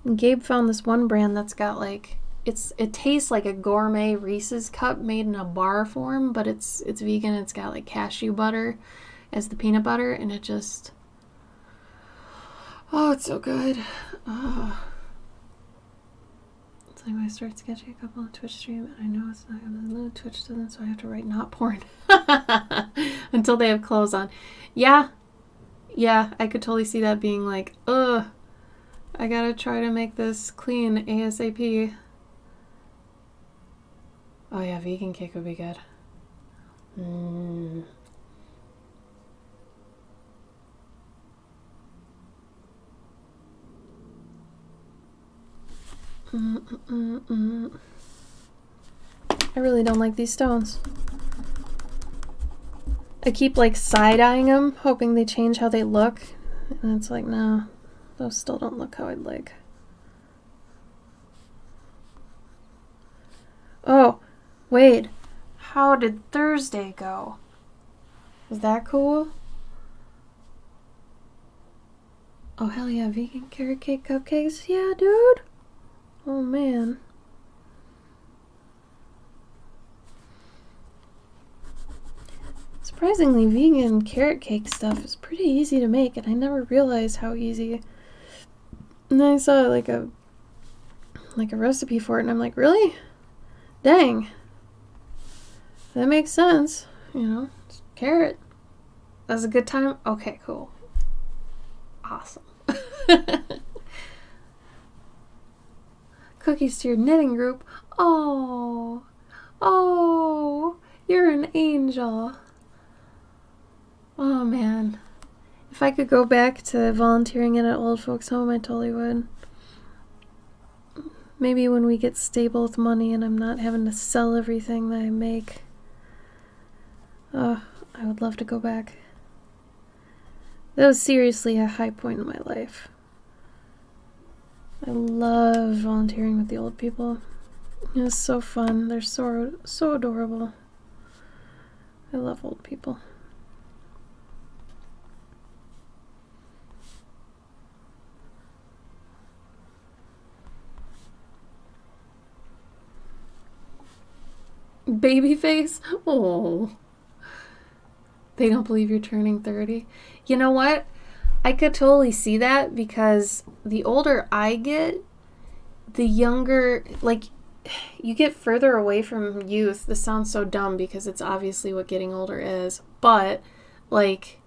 A: And Gabe found this one brand that's got like it tastes like a gourmet Reese's cup made in a bar form, but it's vegan. It's got like cashew butter as the peanut butter, and it just it's so good. It's like when I start sketching a couple on Twitch stream, and I know it's not gonna Twitch doesn't, so I have to write not porn until they have clothes on. Yeah, I could totally see that being like, I gotta try to make this clean ASAP. Oh yeah, vegan cake would be good. I really don't like these stones. I keep like side-eyeing them, hoping they change how they look. And it's like, no, those still don't look how I'd like. Oh, wait. How did Thursday go? Was that cool? Oh, hell yeah, vegan carrot cake cupcakes? Yeah, dude. Oh, man. Surprisingly, vegan carrot cake stuff is pretty easy to make, and I never realized how easy. And then I saw like a recipe for it, and I'm like, really? Dang. That makes sense. You know, it's carrot. That's a good time? Okay, cool. Awesome. Cookies to your knitting group. Oh, you're an angel. Oh, man. If I could go back to volunteering in an old folks' home, I totally would. Maybe when we get stable with money and I'm not having to sell everything that I make. Oh, I would love to go back. That was seriously a high point in my life. I love volunteering with the old people. It was so fun. They're so adorable. I love old people. Baby face? Oh. They don't believe you're turning 30. You know what? I could totally see that, because the older I get, the younger, like, you get further away from youth. This sounds so dumb because it's obviously what getting older is. But, like,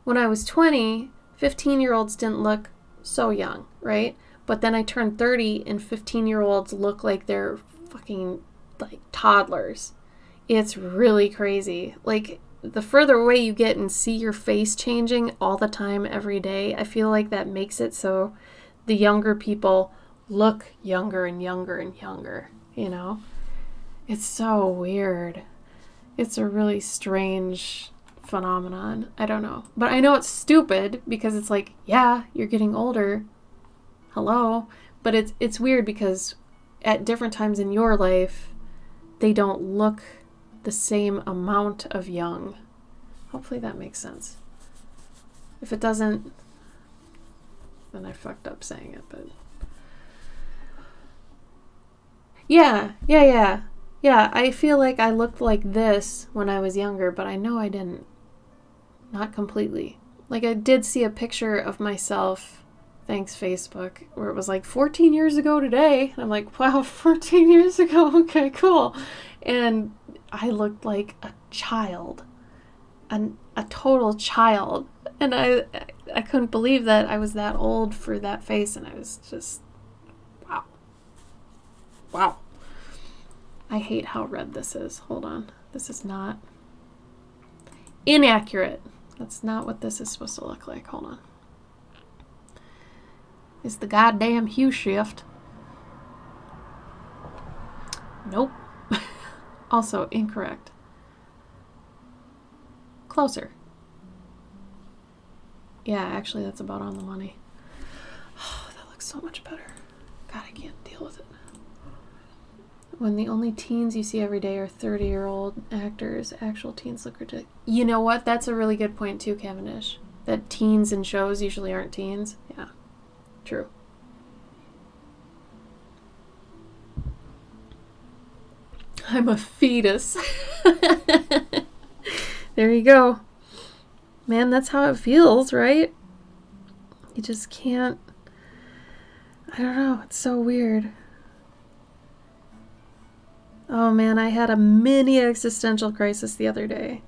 A: when I was 20, 15-year-olds didn't look so young, right? But then I turned 30 and 15-year-olds look like they're fucking, like, toddlers. It's really crazy. Like, the further away you get and see your face changing all the time, every day, I feel like that makes it so the younger people look younger and younger and younger, you know? It's so weird. It's a really strange phenomenon. I don't know. But I know it's stupid because it's like, yeah, you're getting older. Hello. But it's weird because at different times in your life, they don't look the same amount of young. Hopefully that makes sense. If it doesn't, then I fucked up saying it, but yeah, I feel like I looked like this when I was younger, but I know I didn't. Not completely. Like, I did see a picture of myself, thanks Facebook, where it was like 14 years ago today. And I'm like, wow, 14 years ago, okay, cool. And I looked like a child, a total child, and I couldn't believe that I was that old for that face, and I was just, wow. I hate how red this is. Hold on. This is not inaccurate. That's not what this is supposed to look like. Hold on. It's the goddamn hue shift. Nope. Also incorrect. Closer. Yeah, actually that's about on the money. Oh, that looks so much better. God, I can't deal with it. When the only teens you see every day are 30-year-old actors, actual teens look ridiculous. You know what? That's a really good point too, Cavendish. That teens in shows usually aren't teens. Yeah, true. I'm a fetus. There you go. Man, that's how it feels, right? You just can't... I don't know. It's so weird. Oh man, I had a mini existential crisis the other day.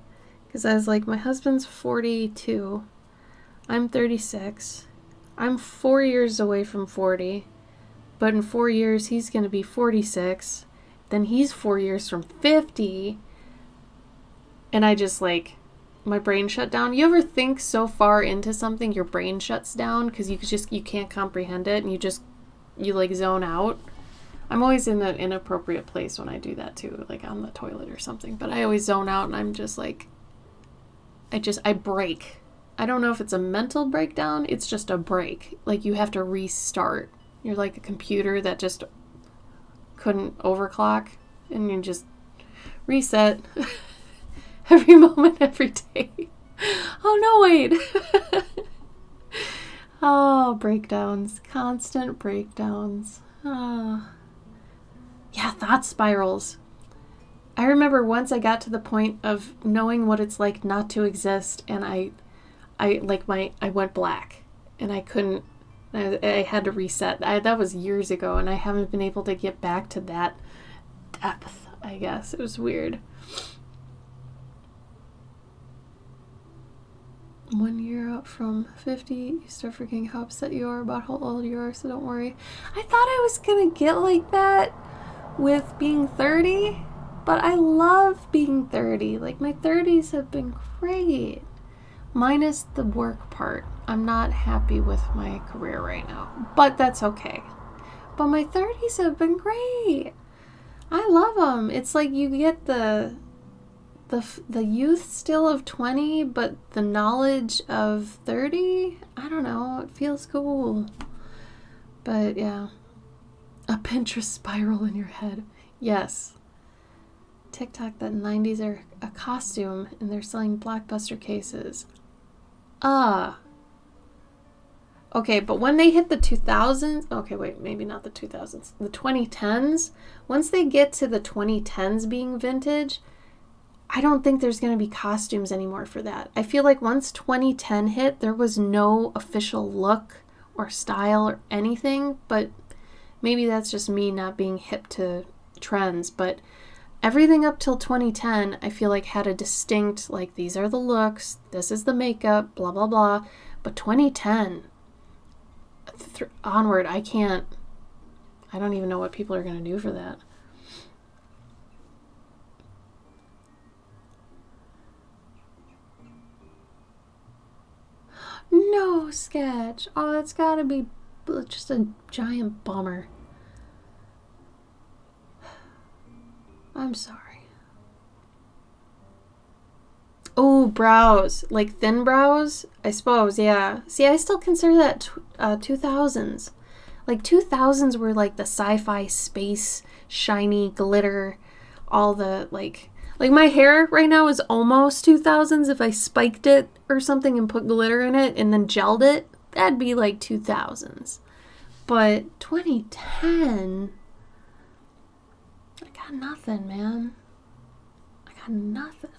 A: Because I was like, my husband's 42. I'm 36. I'm 4 years away from 40. But in 4 years, he's going to be 46. Then he's 4 years from 50. And I just like, my brain shut down. You ever think so far into something, your brain shuts down because you can't comprehend it and you like zone out? I'm always in an inappropriate place when I do that too, like on the toilet or something. But I always zone out and I'm just like, I break. I don't know if it's a mental breakdown. It's just a break. Like you have to restart. You're like a computer that just couldn't overclock and you just reset every moment, every day. Oh no, wait. Oh, breakdowns. Constant breakdowns. Oh. Yeah, thought spirals. I remember once I got to the point of knowing what it's like not to exist, and I went black, and I couldn't. I had to reset. That was years ago, and I haven't been able to get back to that depth. I guess it was weird. 1 year out from 50, you start forgetting how upset you are about how old you are. So don't worry. I thought I was gonna get like that with being 30, but I love being 30. Like my 30s have been great, minus the work part. I'm not happy with my career right now, but that's okay. But my 30s have been great. I love them. It's like you get the youth still of 20, but the knowledge of 30. I don't know. It feels cool. But yeah. A Pinterest spiral in your head. Yes. TikTok that 90s are a costume and they're selling Blockbuster cases. Okay, but when they hit the 2000s, okay, wait, maybe not the 2000s, the 2010s, once they get to the 2010s being vintage, I don't think there's going to be costumes anymore for that. I feel like once 2010 hit, there was no official look or style or anything, but maybe that's just me not being hip to trends, but everything up till 2010, I feel like had a distinct, like, these are the looks, this is the makeup, blah, blah, blah. But 2010, onward, I don't even know what people are going to do for that. No, Sketch. Oh, that's gotta be just a giant bummer. I'm sorry. Oh, brows. Like thin brows? I suppose, yeah. See, I still consider that 2000s. Like 2000s were like the sci-fi space, shiny glitter, all the like my hair right now is almost 2000s. If I spiked it or something and put glitter in it and then gelled it, that'd be like 2000s. But 2010, I got nothing, man. I got nothing.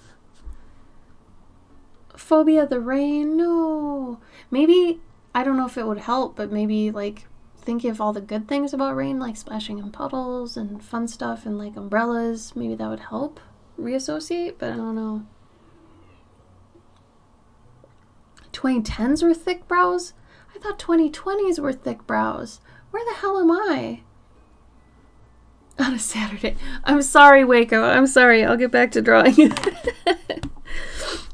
A: Phobia of the rain, no. Maybe, I don't know if it would help, but maybe like thinking of all the good things about rain, like splashing in puddles and fun stuff and like umbrellas, maybe that would help reassociate, but I don't know. 2010s were thick brows? I thought 2020s were thick brows. Where the hell am I? On a Saturday. I'm sorry, Waco. I'm sorry. I'll get back to drawing.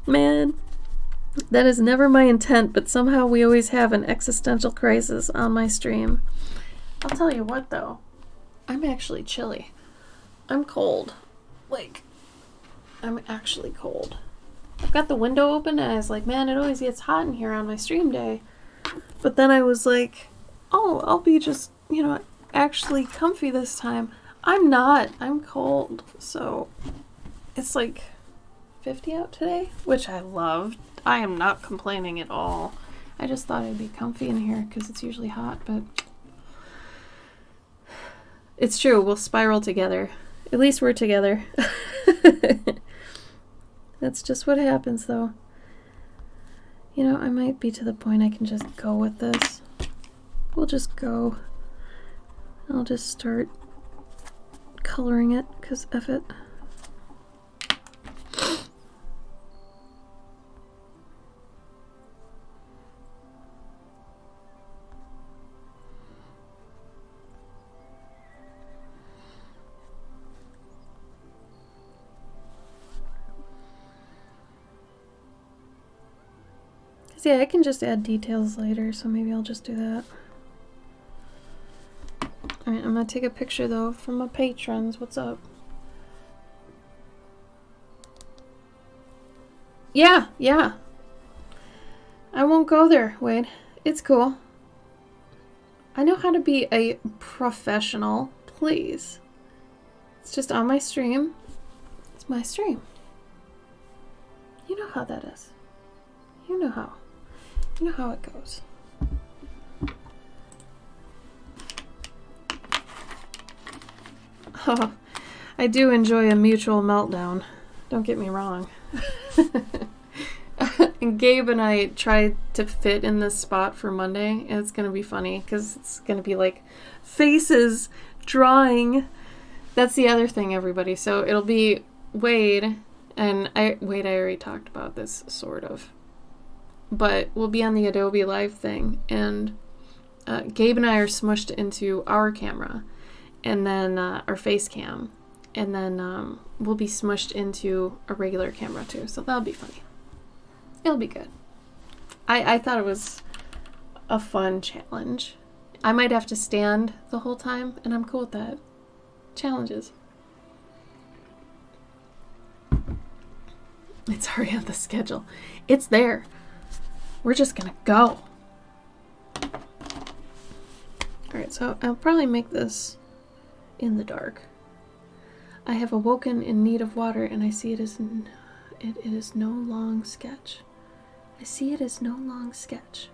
A: Man, that is never my intent, but somehow we always have an existential crisis on my stream. I'll tell you what, though. I'm actually chilly. I'm cold. Like, I'm actually cold. I've got the window open, and I was like, man, it always gets hot in here on my stream day. But then I was like, oh, I'll be just, actually comfy this time. I'm not. I'm cold. So it's like 50 out today, which I love. I am not complaining at all. I just thought I'd be comfy in here because it's usually hot, but it's true. We'll spiral together. At least we're together. That's just what happens, though. I might be to the point I can just go with this. We'll just go. I'll just start coloring it, because F it. Yeah, I can just add details later, so maybe I'll just do that. Alright, I'm gonna take a picture though from my patrons. What's up? Yeah. I won't go there, Wade. It's cool. I know how to be a professional, please. It's just on my stream. It's my stream. You know how that is. You know how. You know how it goes. Oh, I do enjoy a mutual meltdown. Don't get me wrong. And Gabe and I tried to fit in this spot for Monday, and it's going to be funny because it's going to be like faces drawing. That's the other thing, everybody. So it'll be Wade, and I already talked about this, sort of. But we'll be on the Adobe Live thing, and Gabe and I are smushed into our camera, and then our face cam, and then we'll be smushed into a regular camera too, so that'll be funny. It'll be good. I thought it was a fun challenge. I might have to stand the whole time, and I'm cool with that. Challenges. It's already on the schedule. It's there. We're just gonna go. Alright, so I'll probably make this in the dark. I have awoken in need of water, and I see it is no long sketch. I see it as no long sketch.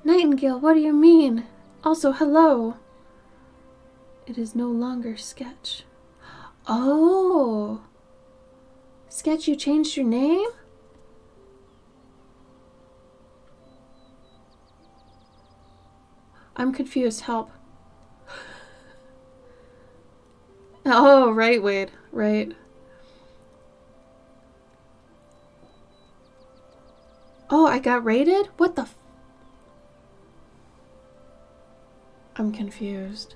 A: Nightingale, what do you mean? Also, hello. It is no longer sketch. Oh! Sketch, you changed your name? I'm confused. Help. Oh, right, Wade. Right. Oh, I got rated? What the I'm confused.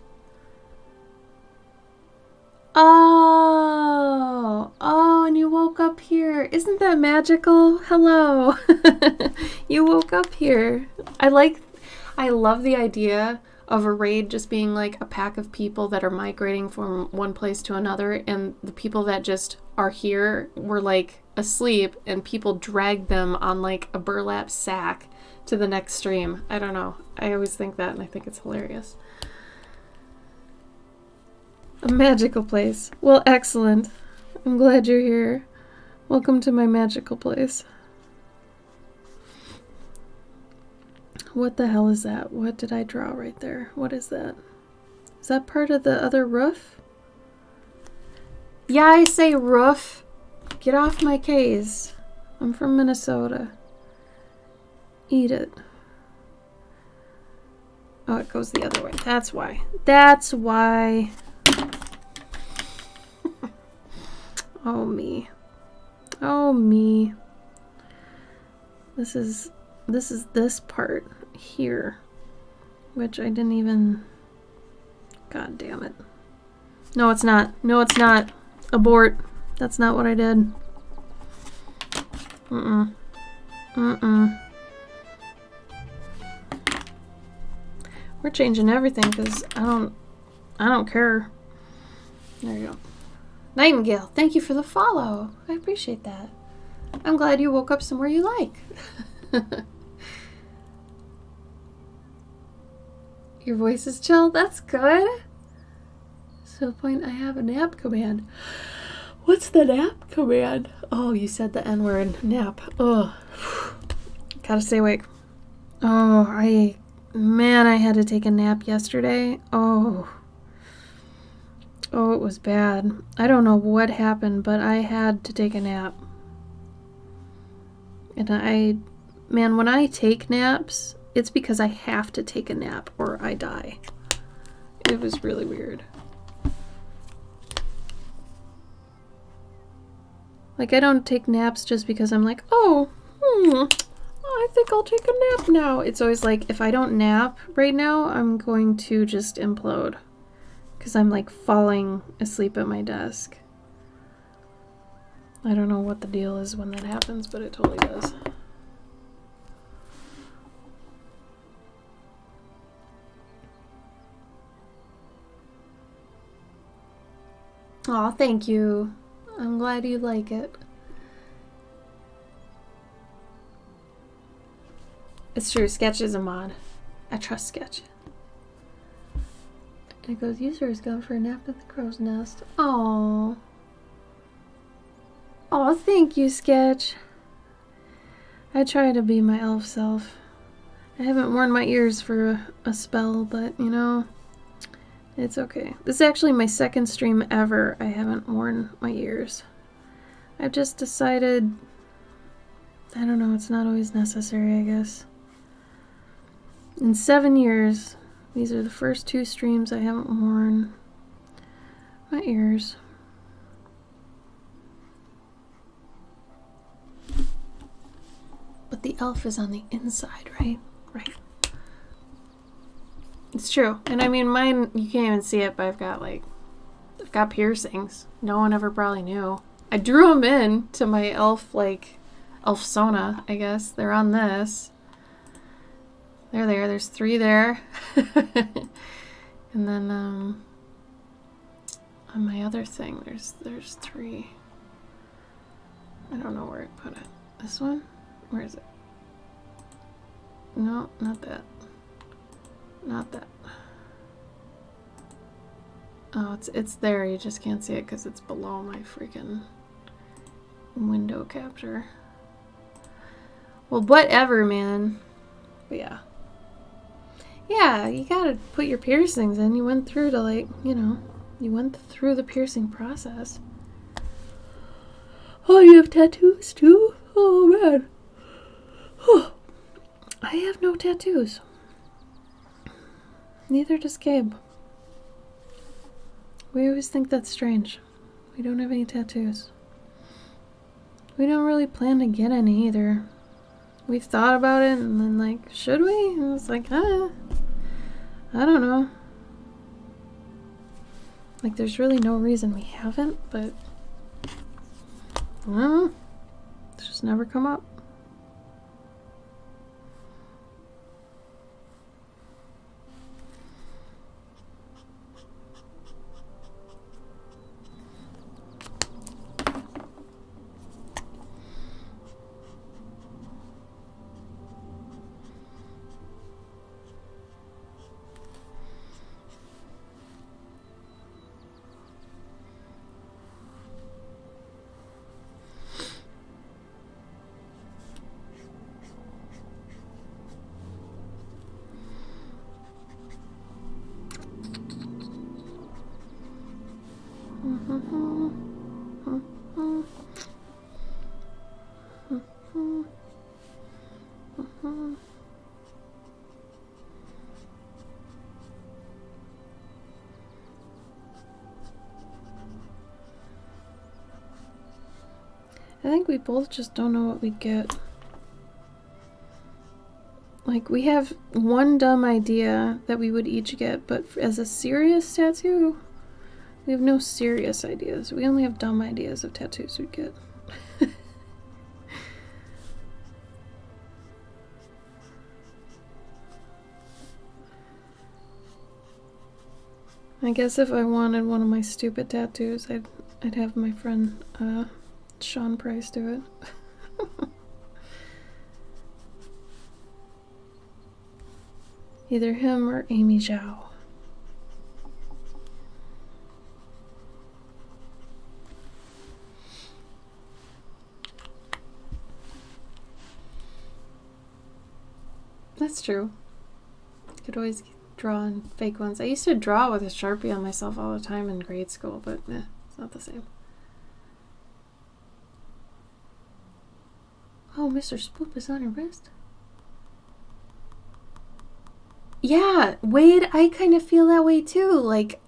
A: Oh, and you woke up here. Isn't that magical? Hello. You woke up here. I love the idea of a raid just being like a pack of people that are migrating from one place to another, and the people that just are here were like asleep, and people dragged them on like a burlap sack to the next stream. I don't know. I always think that, and I think it's hilarious. A magical place. Well, excellent. I'm glad you're here. Welcome to my magical place. What the hell is that? What did I draw right there? What is that? Is that part of the other roof? Yeah, I say roof. Get off my case. I'm from Minnesota. Eat it. Oh, it goes the other way. That's why. That's why. Oh, me. Oh, me. This is this part here, which I didn't even God damn it. No, it's not. No, it's not. Abort. That's not what I did. Mm-mm. Mm-mm. We're changing everything because I don't care. There you go. Nightingale, thank you for the follow. I appreciate that. I'm glad you woke up somewhere you like. Your voice is chill. That's good. So the point I have a nap command. What's the nap command? Oh, you said the N-word. Nap. Oh. Gotta stay awake. Oh, I had to take a nap yesterday. Oh, it was bad. I don't know what happened, but I had to take a nap. And when I take naps, it's because I have to take a nap or I die. It was really weird. Like, I don't take naps just because I'm like, I think I'll take a nap now. It's always like, if I don't nap right now, I'm going to just implode. Because I'm like falling asleep at my desk. I don't know what the deal is when that happens, but it totally does. Aw, thank you. I'm glad you like it. It's true, Sketch is a mod. I trust Sketch. And it goes, user has gone for a nap at the crow's nest. Aww. Aw, thank you, Sketch. I try to be my elf self. I haven't worn my ears for a spell, but, you know, it's okay. This is actually my second stream ever I haven't worn my ears. I've just decided, I don't know, it's not always necessary, I guess. In 7 years, these are the first 2 streams I haven't worn my ears. But the elf is on the inside, right? Right. It's true. And I mean, mine, you can't even see it, but I've got piercings. No one ever probably knew. I drew them in to my elf Sona, I guess. They're on this. They're there. There's 3 there. And then, on my other thing, there's 3. I don't know where I put it. This one? Where is it? No, not that. Not that. Oh, it's there. You just can't see it because it's below my freaking window capture. Well, whatever, man. But yeah. Yeah, you gotta put your piercings in. You went through to, like, you know, you went through the piercing process. Oh, you have tattoos too? Oh, man. I have no tattoos. Neither does Gabe. We always think that's strange. We don't have any tattoos. We don't really plan to get any either. We've thought about it and then, like, should we? And it's like, I don't know. Like, there's really no reason we haven't, but I don't know. It's just never come up. I think we both just don't know what we'd get. Like, we have one dumb idea that we would each get, but as a serious tattoo, we have no serious ideas. We only have dumb ideas of tattoos we'd get. I guess if I wanted one of my stupid tattoos, I'd have my friend Sean Price do it. Either him or Amy Zhao. That's true. Could always draw on fake ones. I used to draw with a Sharpie on myself all the time in grade school, but it's not the same. Oh, Mr. Spoop is on her wrist. Yeah, Wade, I kind of feel that way too. Like,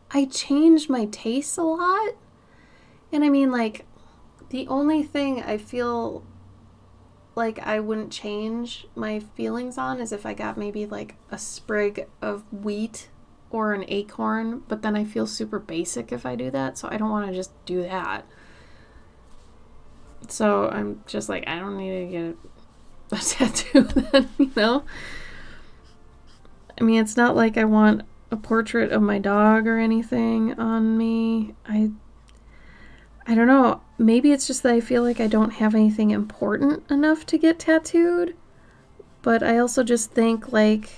A: I changed my tastes a lot. And I mean, like, the only thing I feel like I wouldn't change my feelings on is if I got maybe like a sprig of wheat or an acorn, but then I feel super basic if I do that, so I don't want to just do that. So I'm just like, I don't need to get a tattoo then, you know? I mean, it's not like I want a portrait of my dog or anything on me. I don't know. Maybe it's just that I feel like I don't have anything important enough to get tattooed. But I also just think, like,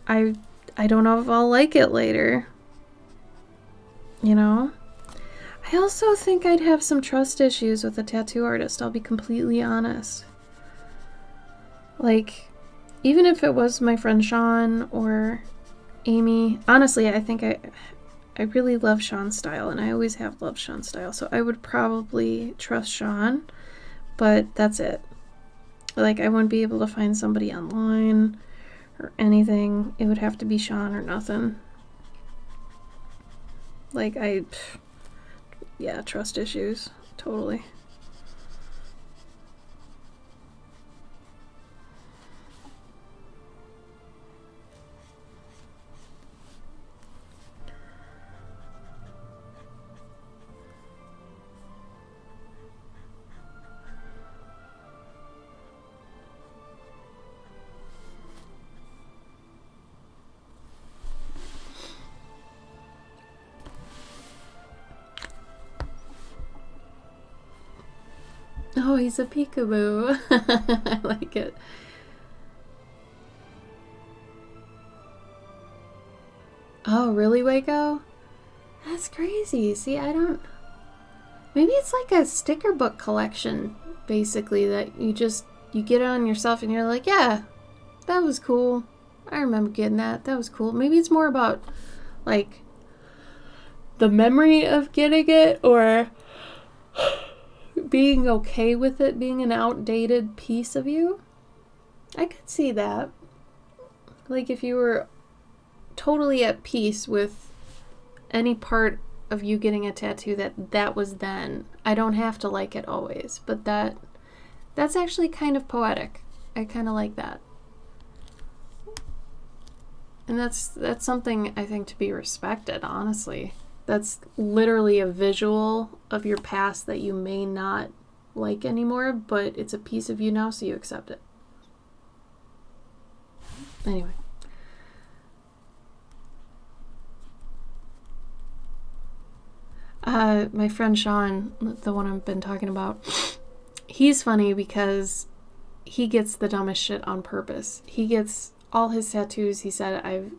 A: I don't know if I'll like it later. You know? I also think I'd have some trust issues with a tattoo artist, I'll be completely honest. Like, even if it was my friend Sean or Amy, honestly, I think I really love Sean's style, and I always have loved Sean's style, so I would probably trust Sean, but that's it. Like, I wouldn't be able to find somebody online or anything. It would have to be Sean or nothing. Like, yeah, trust issues, totally. Oh, he's a peekaboo. I like it. Oh, really, Waco? That's crazy. See, I don't... Maybe it's like a sticker book collection, basically, that you get it on yourself and you're like, yeah, that was cool. I remember getting that. That was cool. Maybe it's more about, like, the memory of getting it, or being okay with it being an outdated piece of you. I could see that. Like, if you were totally at peace with any part of you getting a tattoo that was then. I don't have to like it always, but that's actually kind of poetic. I kind of like that. And that's something I think to be respected, honestly. That's literally a visual of your past that you may not like anymore, but it's a piece of you now, so you accept it. Anyway. My friend Sean, the one I've been talking about, he's funny because he gets the dumbest shit on purpose. He gets all his tattoos, he said, I've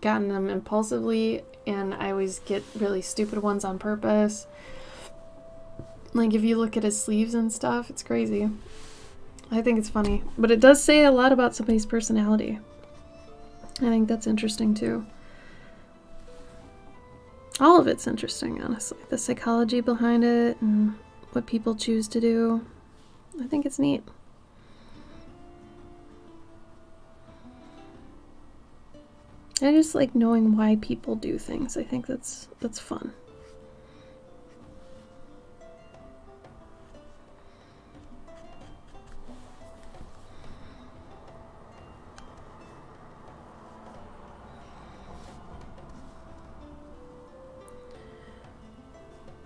A: gotten them impulsively, and I always get really stupid ones on purpose. Like, if you look at his sleeves and stuff, it's crazy. I think it's funny. But it does say a lot about somebody's personality. I think that's interesting, too. All of it's interesting, honestly. The psychology behind it and what people choose to do. I think it's neat. I just like knowing why people do things. I think that's fun.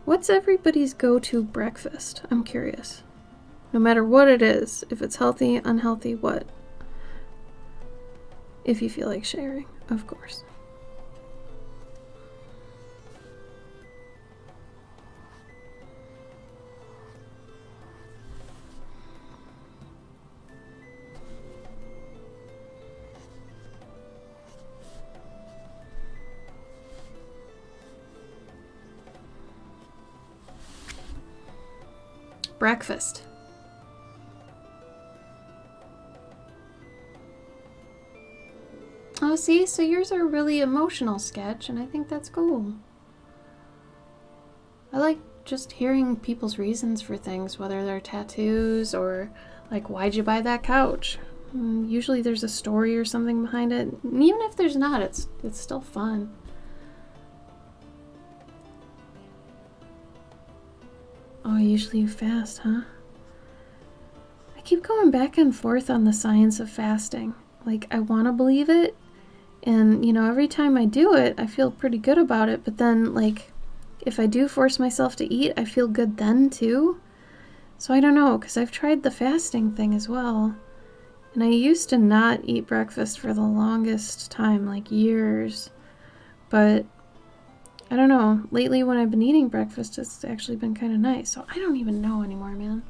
A: What's everybody's go-to breakfast? I'm curious. No matter what it is, if it's healthy, unhealthy, what? If you feel like sharing, of course. Breakfast. Oh, see? So yours are really emotional sketch, and I think that's cool. I like just hearing people's reasons for things, whether they're tattoos or like, why'd you buy that couch? Usually there's a story or something behind it. And even if there's not, it's still fun. Oh, usually you fast, huh? I keep going back and forth on the science of fasting. Like, I want to believe it, and, you know, every time I do it, I feel pretty good about it, but then, like, if I do force myself to eat, I feel good then, too. So I don't know, because I've tried the fasting thing as well, and I used to not eat breakfast for the longest time, like years, but I don't know, lately when I've been eating breakfast, it's actually been kind of nice, so I don't even know anymore, man.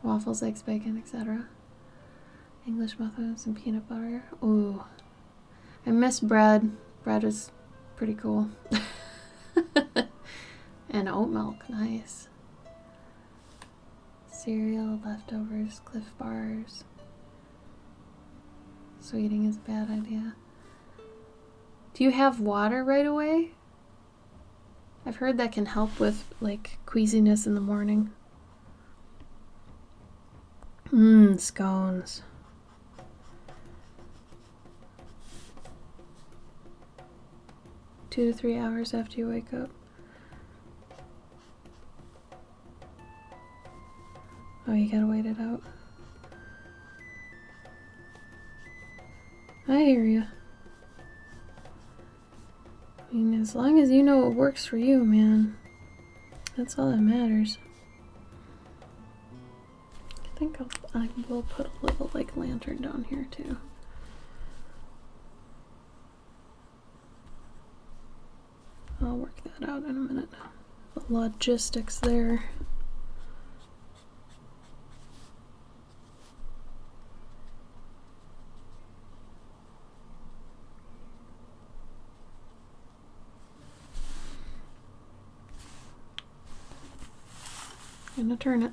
A: Waffles, eggs, bacon, etc. English muffins and peanut butter. Ooh. I miss bread. Bread is pretty cool. And oat milk, nice. Cereal, leftovers, Cliff Bars. So eating is a bad idea. Do you have water right away? I've heard that can help with, like, queasiness in the morning. Scones. Two to 3 hours after you wake up. Oh, you gotta wait it out. I hear ya. I mean, as long as you know what works for you, man. That's all that matters. I think I will put a little, like, lantern down here, too. I'll work that out in a minute. The logistics there. Gonna turn it.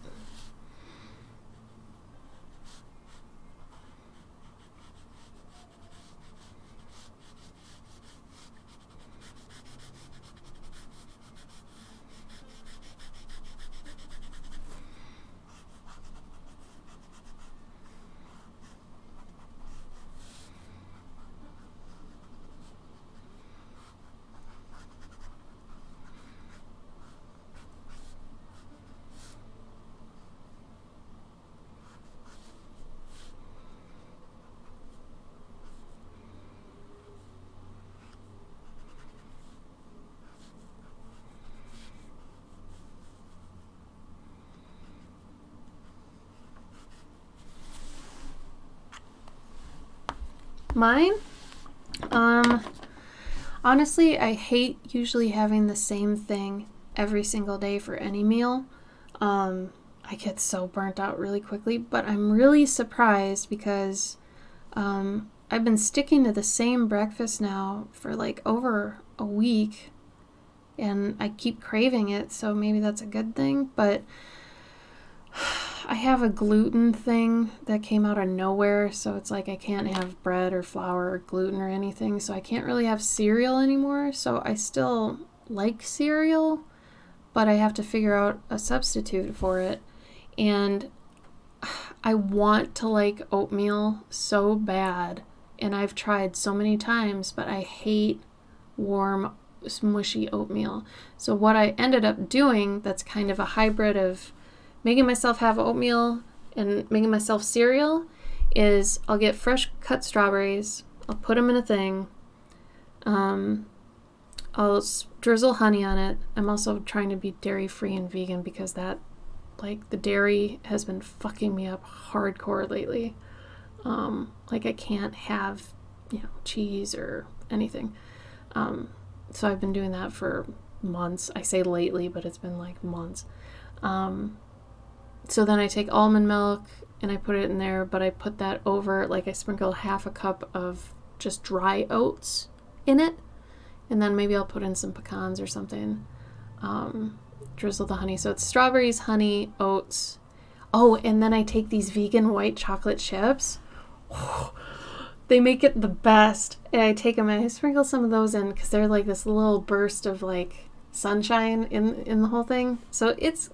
A: Mine? Honestly, I hate usually having the same thing every single day for any meal. I get so burnt out really quickly, but I'm really surprised because I've been sticking to the same breakfast now for like over a week, and I keep craving it, so maybe that's a good thing, but I have a gluten thing that came out of nowhere, so it's like I can't have bread or flour or gluten or anything, so I can't really have cereal anymore. So I still like cereal, but I have to figure out a substitute for it. And I want to like oatmeal so bad, and I've tried so many times, but I hate warm, smushy oatmeal. So what I ended up doing that's kind of a hybrid of making myself have oatmeal and making myself cereal is I'll get fresh cut strawberries, I'll put them in a thing, I'll drizzle honey on it. I'm also trying to be dairy-free and vegan because that, like, the dairy has been fucking me up hardcore lately. Like, I can't have, cheese or anything. So I've been doing that for months. I say lately, but it's been like months. So then I take almond milk and I put it in there, but I put that over, like, I sprinkle half a cup of just dry oats in it. And then maybe I'll put in some pecans or something. Drizzle the honey. So it's strawberries, honey, oats. Oh, and then I take these vegan white chocolate chips. They make it the best. And I take them and I sprinkle some of those in because they're like this little burst of like sunshine in the whole thing. So it's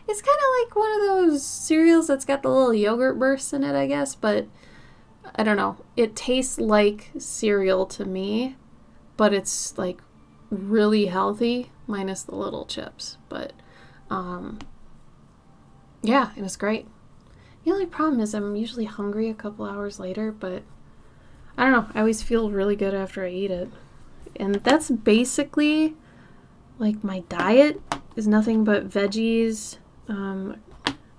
A: kind of like one of those cereals that's got the little yogurt bursts in it, I guess. But I don't know. It tastes like cereal to me, but it's like really healthy minus the little chips. But yeah, it was great. The only problem is I'm usually hungry a couple hours later, but I don't know. I always feel really good after I eat it. And that's basically like my diet is nothing but veggies.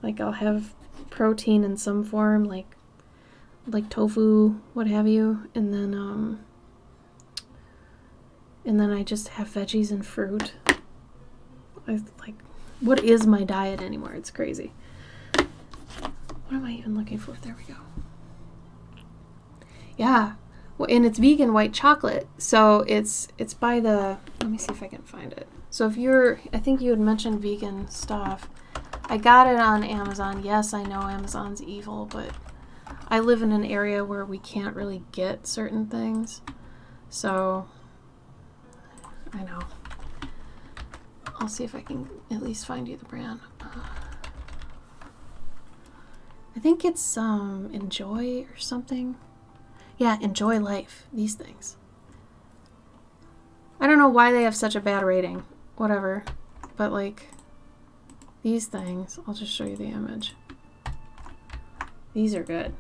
A: Like I'll have protein in some form, like tofu, what have you, and then I just have veggies and fruit. What is my diet anymore? It's crazy. What am I even looking for? There we go. Yeah. Well, and it's vegan white chocolate. So it's by the, let me see if I can find it. So I think you had mentioned vegan stuff. I got it on Amazon. Yes, I know Amazon's evil, but I live in an area where we can't really get certain things. So I know. I'll see if I can at least find you the brand. I think it's Enjoy or something. Yeah, Enjoy Life. These things. I don't know why they have such a bad rating. Whatever. But like these things, I'll just show you the image. These are good.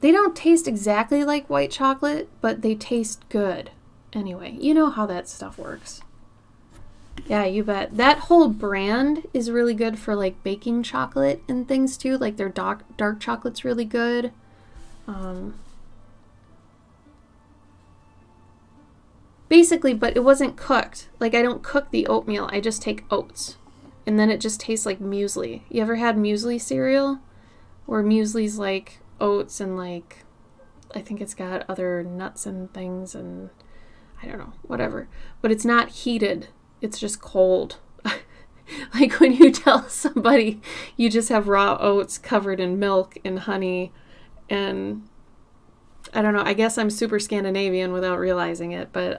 A: They don't taste exactly like white chocolate, but they taste good. Anyway, you know how that stuff works. Yeah, you bet. That whole brand is really good for like baking chocolate and things too. Like their dark chocolate's really good. Basically, but it wasn't cooked. Like I don't cook the oatmeal. I just take oats. And then it just tastes like muesli. You ever had muesli cereal? Where muesli's like oats and like, I think it's got other nuts and things and I don't know, whatever. But it's not heated. It's just cold. Like when you tell somebody you just have raw oats covered in milk and honey and I don't know, I guess I'm super Scandinavian without realizing it, but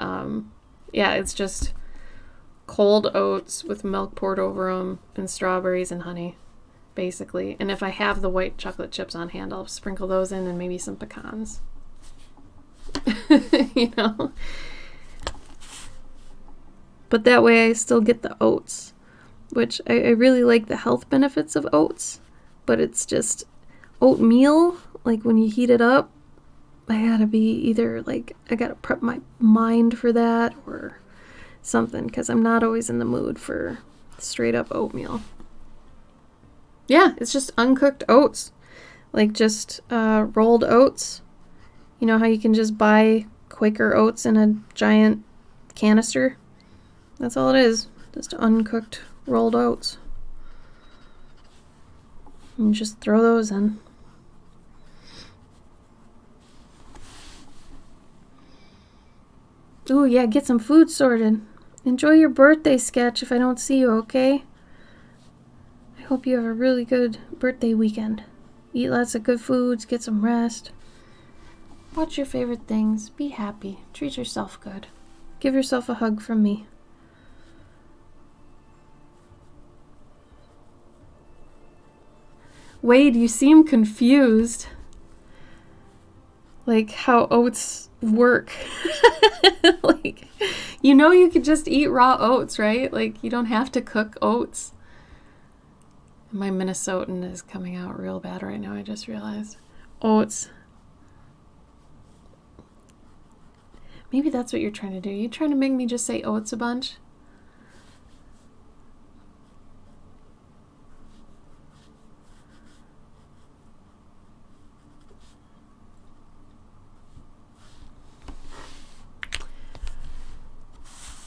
A: yeah, it's just cold oats with milk poured over them and strawberries and honey, basically. And if I have the white chocolate chips on hand, I'll sprinkle those in and maybe some pecans. You know? But that way I still get the oats, which I really like the health benefits of oats, but it's just oatmeal, like when you heat it up, I gotta be either like, I gotta prep my mind for that or something, because I'm not always in the mood for straight up oatmeal. Yeah, it's just uncooked oats, like just rolled oats. You know how you can just buy Quaker oats in a giant canister? That's all it is, just uncooked rolled oats. And just throw those in. Ooh, yeah, get some food sorted. Enjoy your birthday sketch if I don't see you, okay? I hope you have a really good birthday weekend. Eat lots of good foods, get some rest. Watch your favorite things, be happy, treat yourself good. Give yourself a hug from me. Wade, you seem confused. Like how oats work. Like, you know you could just eat raw oats, right? Like, you don't have to cook oats. My Minnesotan is coming out real bad right now, I just realized. Oats. Maybe that's what you're trying to do. You trying to make me just say oats a bunch?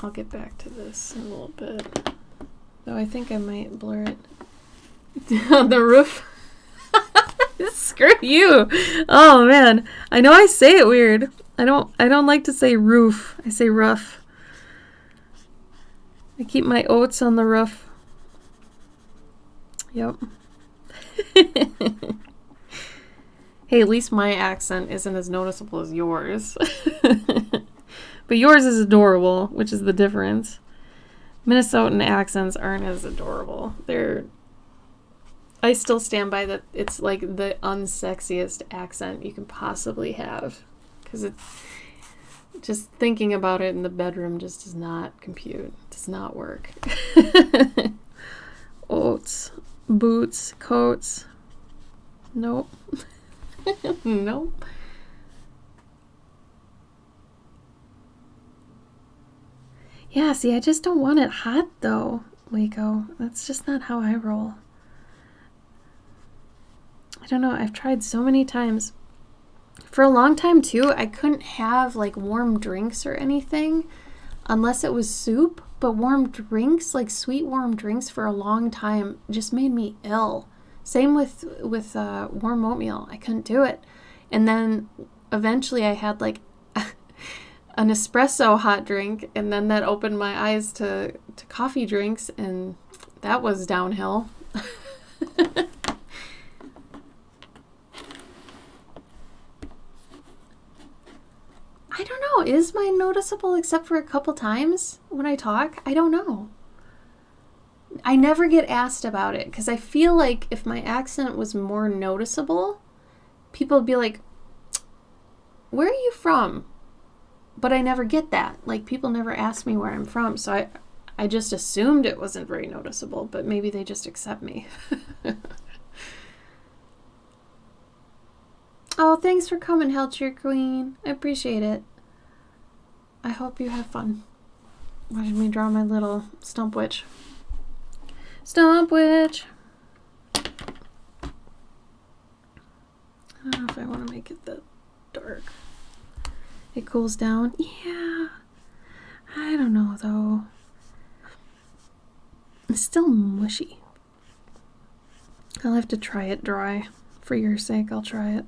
A: I'll get back to this in a little bit. Though I think I might blur it. On the roof. Screw you. Oh man. I know I say it weird. I don't like to say roof. I say roof. I keep my oats on the roof. Yep. Hey, at least my accent isn't as noticeable as yours. But yours is adorable, which is the difference. Minnesotan accents aren't as adorable. I still stand by that it's like the unsexiest accent you can possibly have. Because it's just thinking about it in the bedroom just does not compute. Does not work. Oats, boots, coats. Nope. Nope. Yeah, see, I just don't want it hot, though, Waco. That's just not how I roll. I don't know. I've tried so many times. For a long time, too, I couldn't have, like, warm drinks or anything unless it was soup. But warm drinks, like sweet warm drinks for a long time, just made me ill. Same with warm oatmeal. I couldn't do it. And then eventually I had, like, an espresso hot drink, and then that opened my eyes to coffee drinks, and that was downhill. I don't know. Is mine noticeable except for a couple times when I talk? I don't know. I never get asked about it because I feel like if my accent was more noticeable, people would be like, where are you from? But I never get that. Like, people never ask me where I'm from, so I just assumed it wasn't very noticeable, but maybe they just accept me. Oh, thanks for coming, Hellcheer Queen. I appreciate it. I hope you have fun. Watching me draw my little stump witch. Stump witch! I don't know if I want to make it that dark. It cools down. Yeah. I don't know, though. It's still mushy. I'll have to try it dry. For your sake, I'll try it.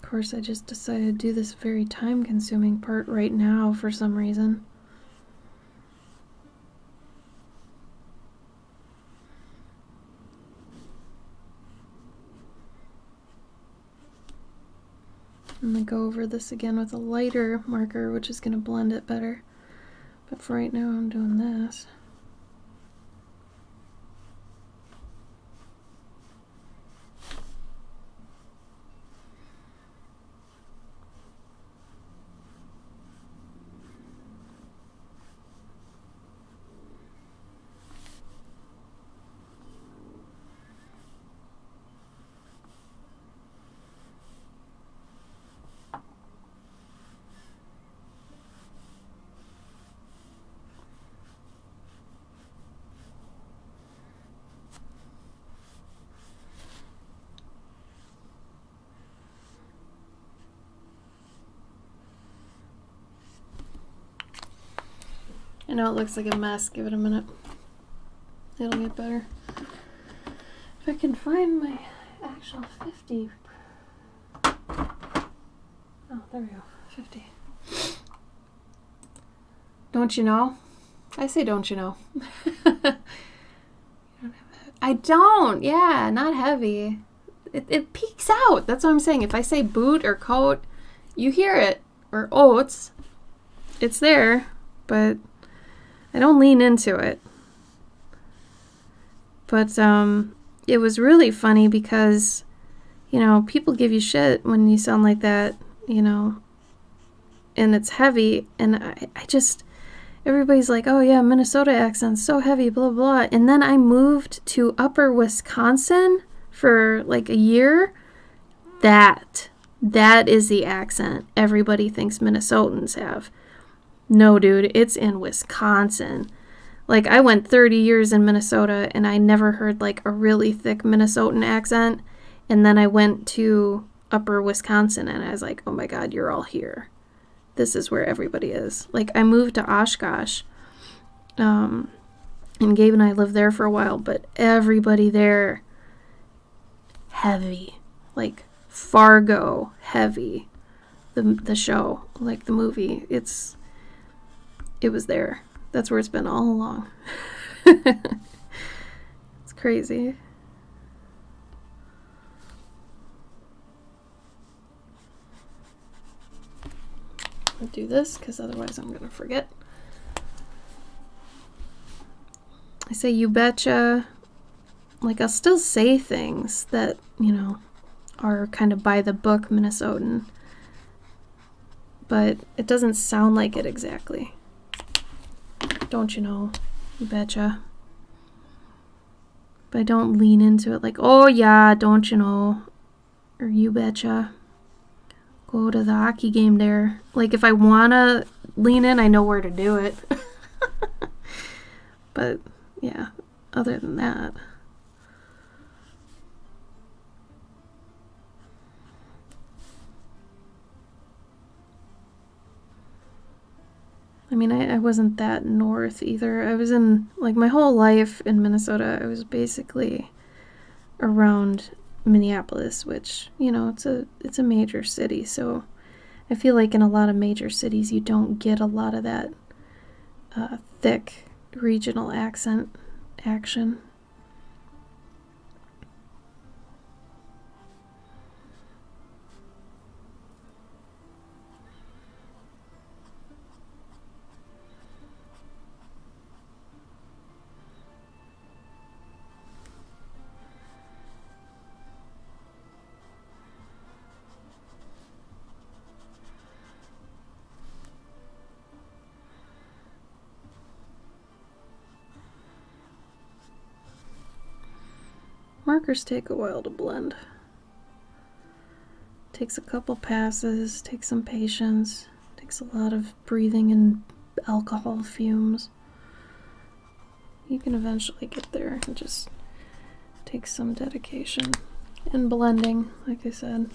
A: Of course, I just decided to do this very time-consuming part right now for some reason. I'm going to go over this again with a lighter marker, which is going to blend it better. But for right now, I'm doing this. I know it looks like a mess. Give it a minute. It'll get better. If I can find my actual 50. Oh, there we go. 50. Don't you know? I say don't you know. I don't. Yeah, not heavy. It peeks out. That's what I'm saying. If I say boot or coat, you hear it. Or oats. It's there, but I don't lean into it. But it was really funny because, you know, people give you shit when you sound like that, you know, and it's heavy, and I just, everybody's like, oh yeah, Minnesota accent's so heavy, blah, blah. And then I moved to upper Wisconsin for like a year. That is the accent everybody thinks Minnesotans have. No, dude, it's in Wisconsin. Like, I went 30 years in Minnesota, and I never heard, like, a really thick Minnesotan accent. And then I went to upper Wisconsin, and I was like, oh my God, you're all here. This is where everybody is. Like, I moved to Oshkosh, and Gabe and I lived there for a while, but everybody there, heavy. Like, Fargo, heavy. The show, like the movie, it was there. That's where it's been all along. It's crazy. I'll do this because otherwise I'm going to forget. I say you betcha. Like, I'll still say things that, you know, are kind of by the book Minnesotan. But it doesn't sound like it exactly. Don't you know? You betcha. But I don't lean into it like, oh yeah, don't you know? Or you betcha. Go to the hockey game there. Like, if I want to lean in, I know where to do it. But, yeah, other than that. I mean, I wasn't that north either. I was in, like, my whole life in Minnesota, I was basically around Minneapolis, which, you know, it's a major city, so I feel like in a lot of major cities you don't get a lot of that thick regional accent action. Markers take a while to blend. Takes a couple passes, takes some patience, takes a lot of breathing and alcohol fumes. You can eventually get there. It just takes some dedication and blending, like I said.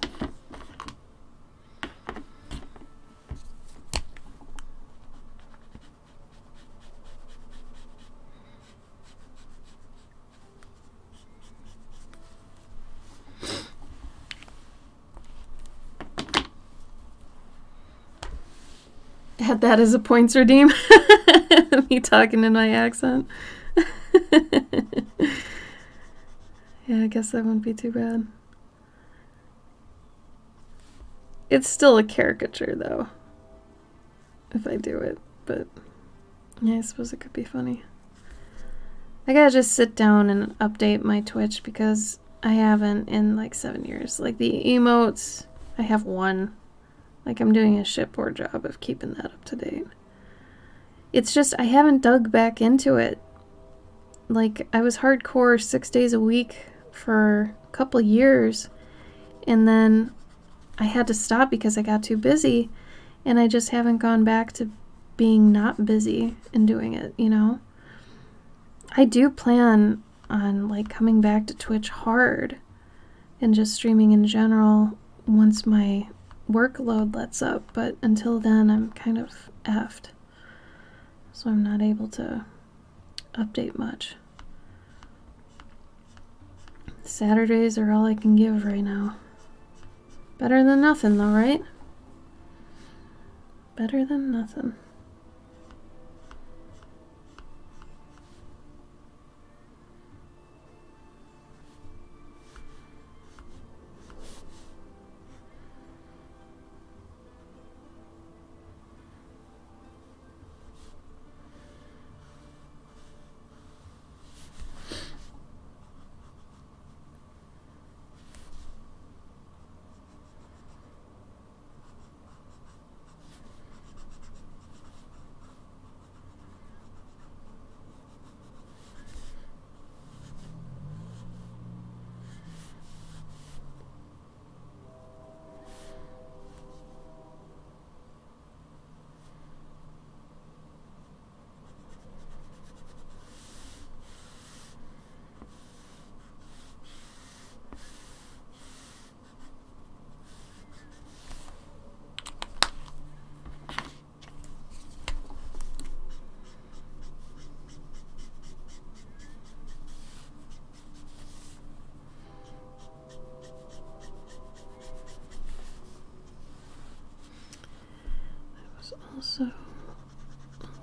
A: Had that as a points redeem. Me talking in my accent. Yeah, I guess that wouldn't be too bad. It's still a caricature, though, if I do it. But, yeah, I suppose it could be funny. I gotta just sit down and update my Twitch because I haven't in, like, 7 years. Like, the emotes, I have one. Like, I'm doing a shit poor job of keeping that up to date. It's just, I haven't dug back into it. Like, I was hardcore 6 days a week for a couple years, and then I had to stop because I got too busy, and I just haven't gone back to being not busy and doing it, you know? I do plan on, like, coming back to Twitch hard and just streaming in general once my workload lets up, but until then I'm kind of effed, so I'm not able to update much. Saturdays are all I can give right now. Better than nothing though, right? Better than nothing.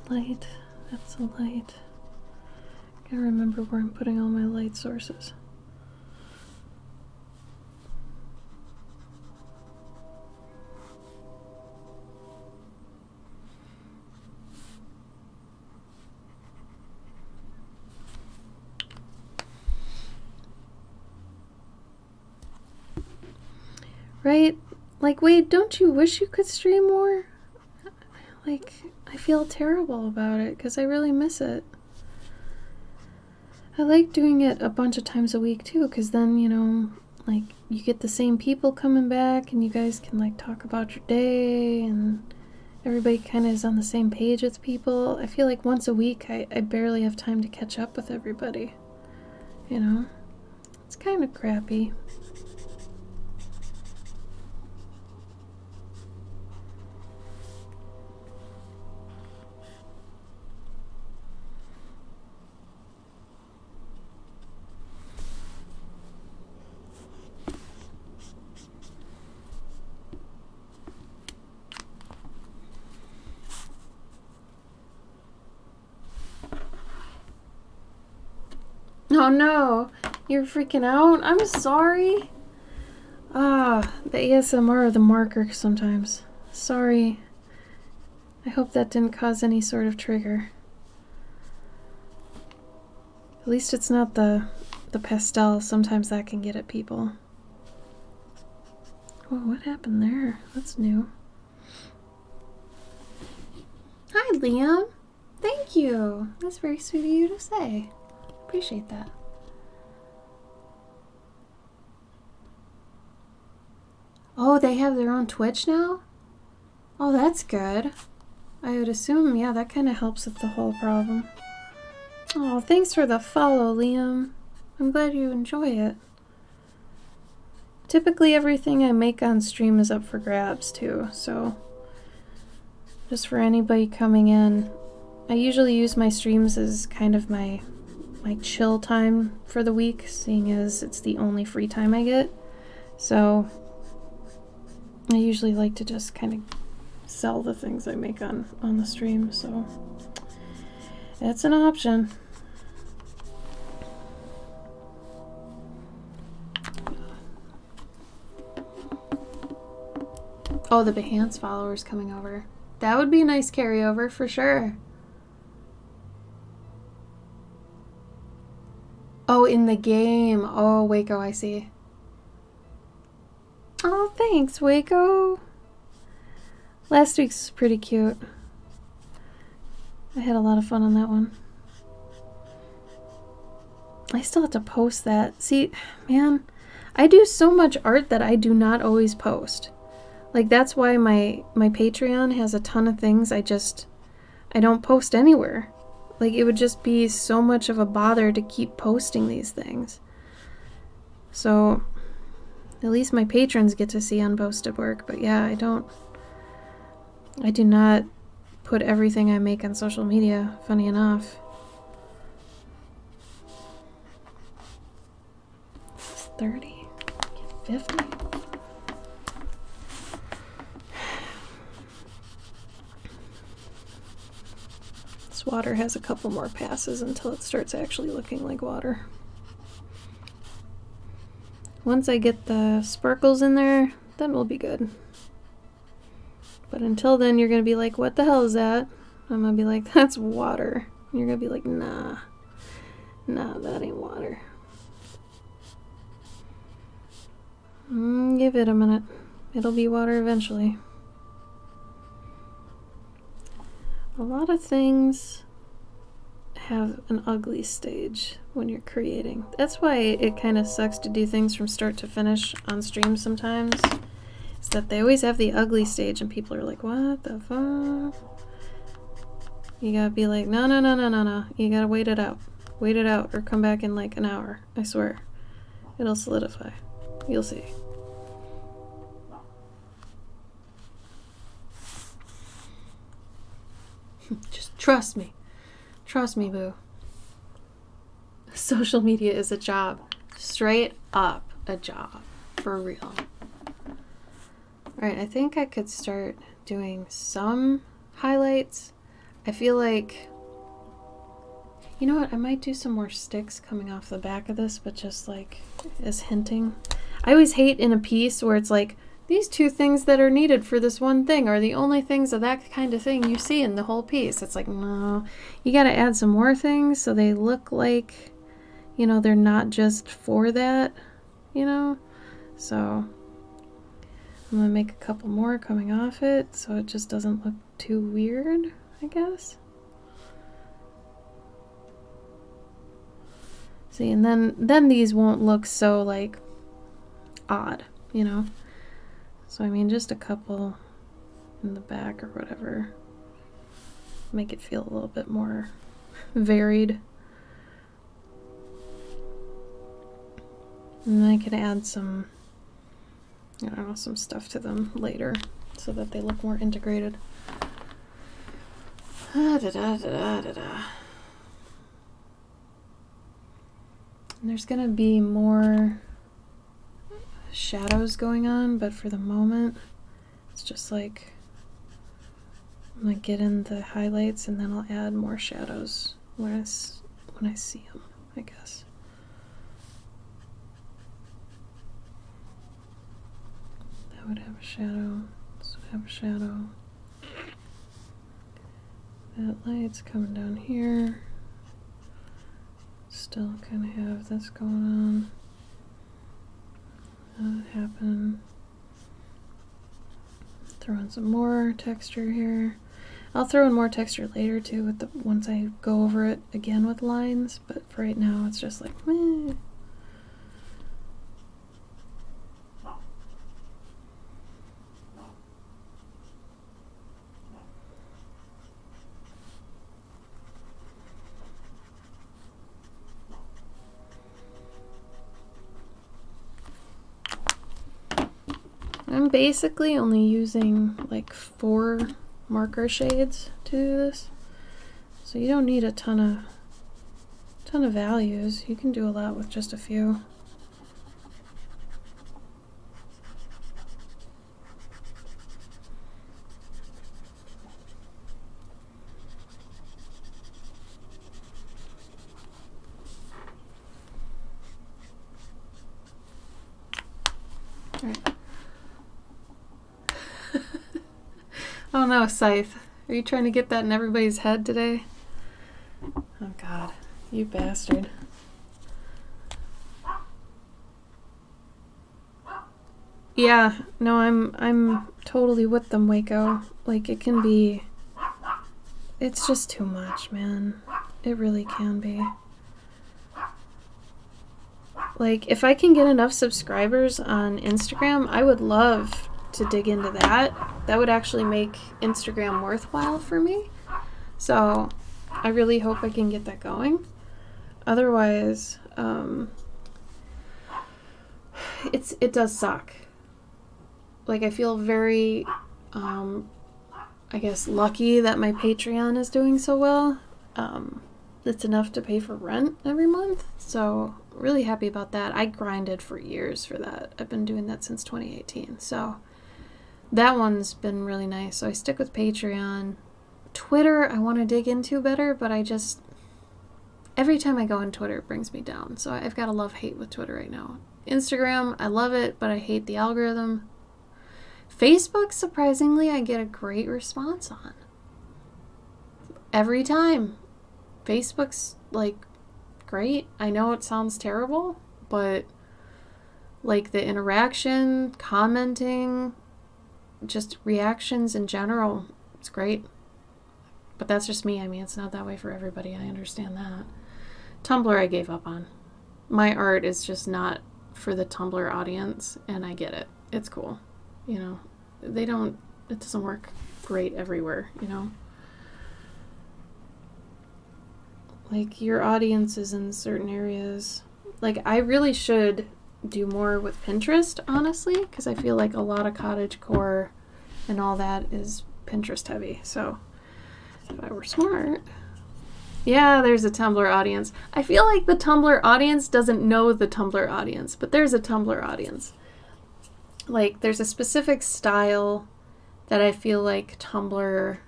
A: Light. That's a light. Gotta remember where I'm putting all my light sources. Right? Like, Wade, don't you wish you could stream more? Like, I feel terrible about it because I really miss it. I like doing it a bunch of times a week too, because then, you know, like, you get the same people coming back and you guys can, like, talk about your day and everybody kind of is on the same page with people. I feel like once a week I barely have time to catch up with everybody. You know? It's kind of crappy. Oh no, you're freaking out? I'm sorry. The ASMR or the marker sometimes. Sorry. I hope that didn't cause any sort of trigger. At least it's not the pastel. Sometimes that can get at people. Oh, what happened there? That's new. Hi, Liam. Thank you. That's very sweet of you to say. Appreciate that. Oh, they have their own Twitch now? Oh, that's good. I would assume, yeah, that kind of helps with the whole problem. Oh, thanks for the follow, Liam. I'm glad you enjoy it. Typically, everything I make on stream is up for grabs, too, so just for anybody coming in. I usually use my streams as kind of my chill time for the week, seeing as it's the only free time I get. So I usually like to just kind of sell the things I make on the stream, so it's an option. Oh, the Behance followers coming over. That would be a nice carryover for sure. Oh, in the game. Oh, Waco, I see. Oh, thanks, Waco. Last week's was pretty cute. I had a lot of fun on that one. I still have to post that. See, man, I do so much art that I do not always post. Like, that's why my Patreon has a ton of things I don't post anywhere. Like, it would just be so much of a bother to keep posting these things. So, at least my patrons get to see unposted work. But yeah, I do not put everything I make on social media, funny enough. 30? 50? Water has a couple more passes until it starts actually looking like water. Once I get the sparkles in there, then we'll be good. But until then, you're going to be like, what the hell is that? I'm going to be like, that's water. And you're going to be like, nah, that ain't water. Give it a minute. It'll be water eventually. A lot of things have an ugly stage when you're creating. That's why it kind of sucks to do things from start to finish on stream sometimes. Is that they always have the ugly stage and people are like, what the fuck? You gotta be like, no. You gotta wait it out. Wait it out or come back in like an hour. I swear. It'll solidify. You'll see. Just trust me. Trust me, boo. Social media is a job. Straight up a job. For real. Alright, I think I could start doing some highlights. I feel like, you know what, I might do some more sticks coming off the back of this, but just like as hinting. I always hate in a piece where it's like, these two things that are needed for this one thing are the only things of that kind of thing you see in the whole piece. It's like, no, you got to add some more things so they look like, you know, they're not just for that, you know? So I'm going to make a couple more coming off it so it just doesn't look too weird, I guess. See, and then these won't look so like odd, you know? So I mean, just a couple in the back or whatever. Make it feel a little bit more varied. And then I can add some, I don't know, some stuff to them later so that they look more integrated. And there's gonna be more shadows going on, but for the moment it's just like I'm gonna get in the highlights and then I'll add more shadows when I see them, I guess. That would have a shadow. This would have a shadow. That light's coming down here. Still kind of have this going on. That happened. Throw in some more texture here. I'll throw in more texture later too with the once I go over it again with lines, but for right now it's just like meh. I'm basically only using like 4 marker shades to do this, so you don't need a ton of values. You can do a lot with just a few. All right. Oh no, Scythe. Are you trying to get that in everybody's head today? Oh god, you bastard. Yeah, no, I'm totally with them, Waco. Like, it can be... It's just too much, man. It really can be. Like, if I can get enough subscribers on Instagram, I would love to dig into that. That would actually make Instagram worthwhile for me. So I really hope I can get that going. Otherwise, it does suck. Like, I feel very, I guess, lucky that my Patreon is doing so well. It's enough to pay for rent every month. So really happy about that. I grinded for years for that. I've been doing that since 2018. So that one's been really nice. So I stick with Patreon. Twitter, I want to dig into better, but every time I go on Twitter, it brings me down. So I've got a love-hate with Twitter right now. Instagram, I love it, but I hate the algorithm. Facebook, surprisingly, I get a great response on. Every time. Facebook's, like, great. I know it sounds terrible, but, like, the interaction, commenting, just reactions in general, it's great. But that's just me. I mean, it's not that way for everybody. I understand that. Tumblr I gave up on. My art is just not for the Tumblr audience, and I get it. It's cool. You know, it doesn't work great everywhere, you know? Like, your audience is in certain areas. Like, I really should do more with Pinterest, honestly, because I feel like a lot of cottagecore and all that is Pinterest heavy. So if I were smart... Yeah, there's a Tumblr audience. I feel like the Tumblr audience doesn't know the Tumblr audience, but there's a Tumblr audience. Like, there's a specific style that I feel like Tumblr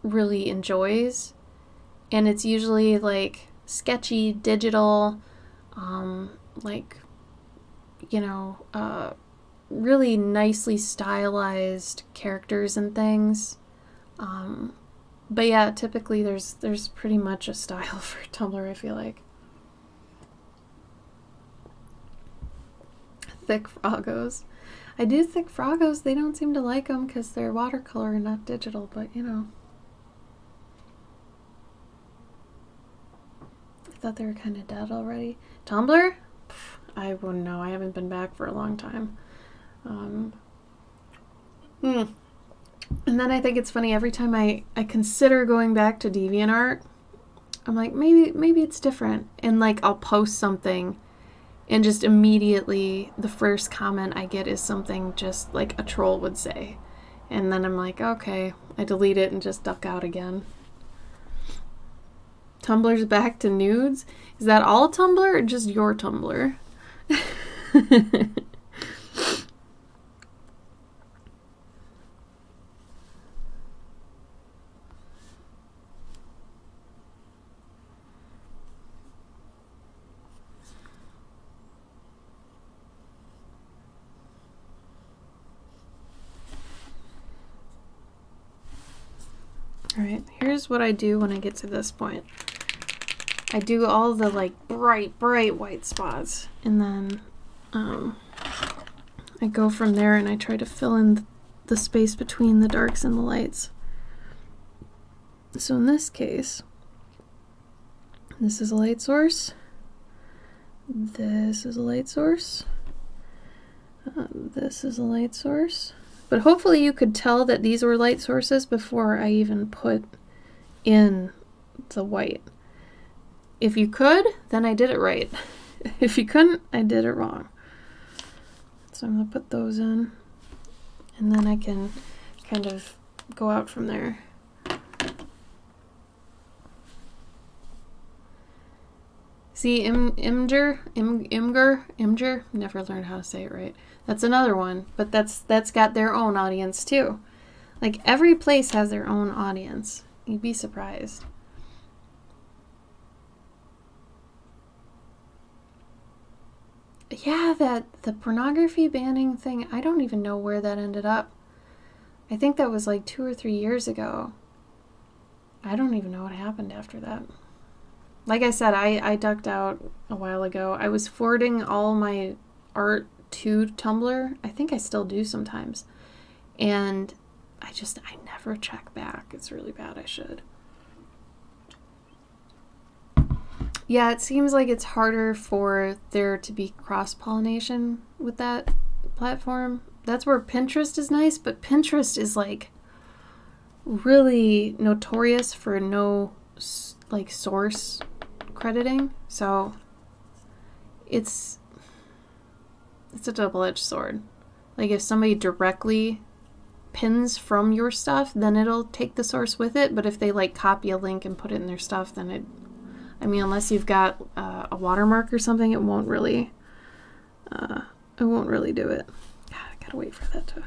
A: really enjoys. And it's usually like sketchy, digital, like, really nicely stylized characters and things. But yeah, typically there's pretty much a style for Tumblr, I feel like. Thick Froggos. I do think Froggos, they don't seem to like them because they're watercolor and not digital, but I thought they were kind of dead already. Tumblr? I wouldn't know. I haven't been back for a long time. And then I think it's funny, every time I consider going back to DeviantArt, I'm like, maybe it's different. And like, I'll post something and just immediately the first comment I get is something just like a troll would say. And then I'm like, okay, I delete it and just duck out again. Tumblr's back to nudes? Is that all Tumblr or just your Tumblr? Alright, here's what I do when I get to this point. I do all the like bright white spots, and then I go from there and I try to fill in the space between the darks and the lights. So in this case, this is a light source, this is a light source, this is a light source. But hopefully you could tell that these were light sources before I even put in the white. If you could, then I did it right. If you couldn't, I did it wrong. So I'm going to put those in, and then I can kind of go out from there. See, Imgur, never learned how to say it right. That's another one, but that's got their own audience too. Like, every place has their own audience. You'd be surprised. Yeah, the pornography banning thing, I don't even know where that ended up. I think that was like 2 or 3 years ago. I don't even know what happened after that. Like I said, I ducked out a while ago. I was forwarding all my art to Tumblr. I think I still do sometimes. And I never check back. It's really bad. I should. Yeah, it seems like it's harder for there to be cross-pollination with that platform. That's where Pinterest is nice, but Pinterest is like really notorious for no like source crediting. So it's a double-edged sword. Like, if somebody directly pins from your stuff, then it'll take the source with it. But if they like copy a link and put it in their stuff, then unless you've got a watermark or something, it won't really do it. God, I gotta wait for that to.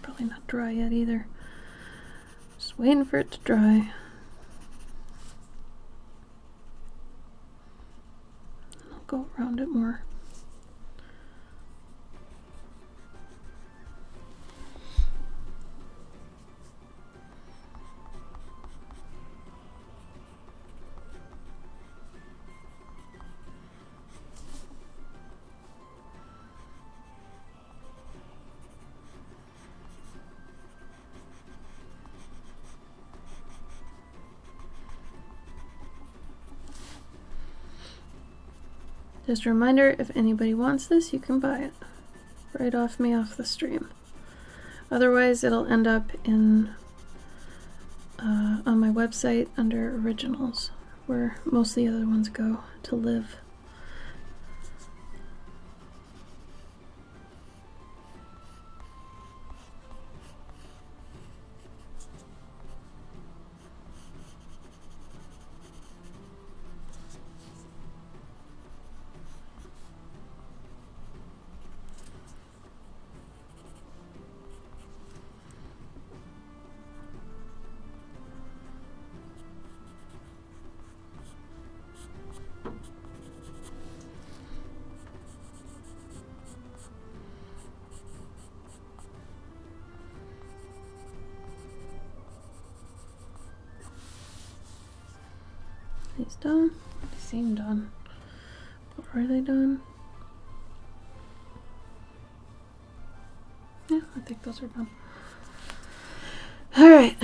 A: Probably not dry yet either. Just waiting for it to dry. I'll go around it more. Just a reminder, if anybody wants this, you can buy it right off the stream. Otherwise, it'll end up in on my website under originals, where most of the other ones go to live. He's done. They seem done. But are they done? Yeah, I think those are done. Alright.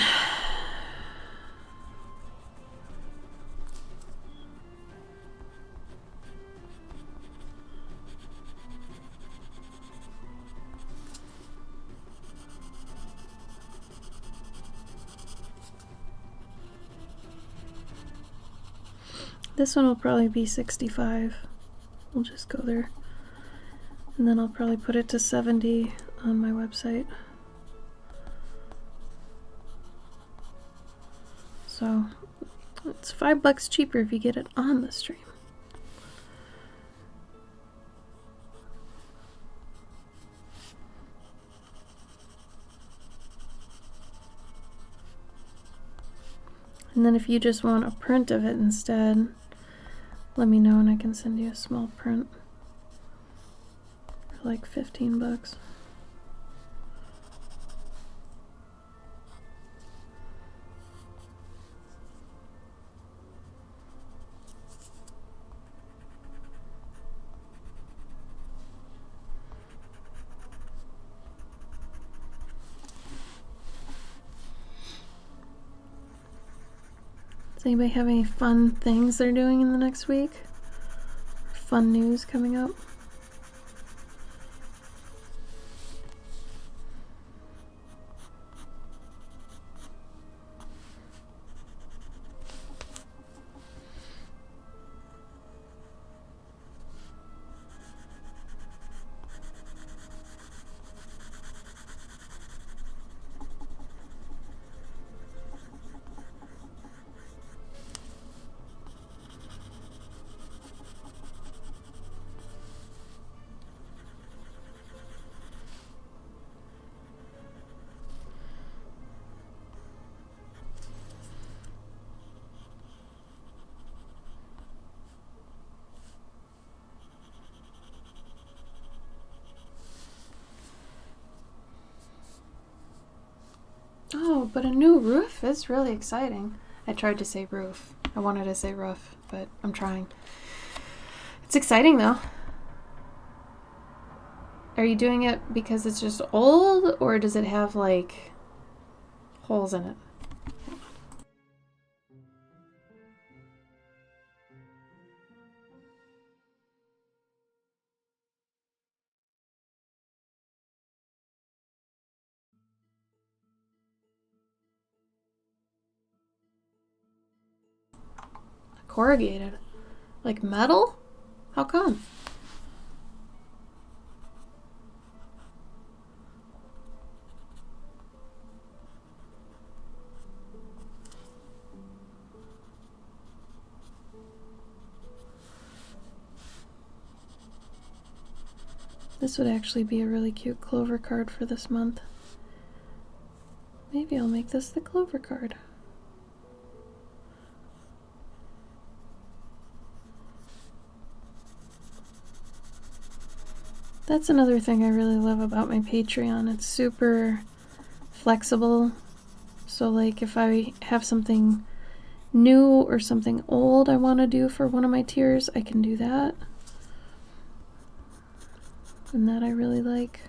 A: This one will probably be 65. We'll just go there. And then I'll probably put it to 70 on my website. So it's $5 cheaper if you get it on the stream. And then if you just want a print of it instead, let me know and I can send you a small print for like $15. Does anybody have any fun things they're doing in the next week? Fun news coming up? Oh, but a new roof is really exciting. I tried to say roof. I wanted to say roof, but I'm trying. It's exciting though. Are you doing it because it's just old, or does it have like holes in it? Corrugated. Like metal? How come? This would actually be a really cute Clover card for this month. Maybe I'll make this the Clover card. That's another thing I really love about my Patreon. It's super flexible. So like if I have something new or something old I want to do for one of my tiers, I can do that. And that I really like.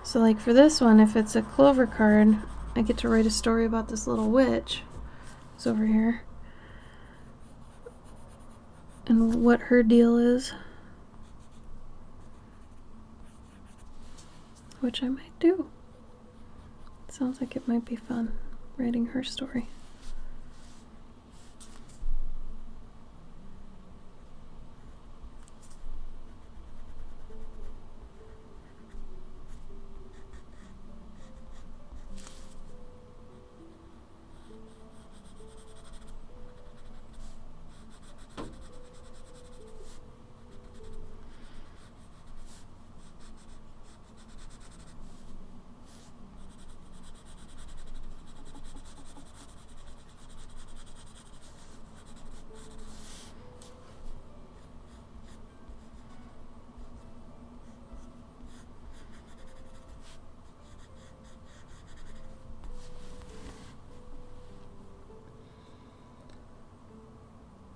A: So like for this one, if it's a Clover card, I get to write a story about this little witch. It's over here. and what her deal is. Which I might do. Sounds like it might be fun, writing her story.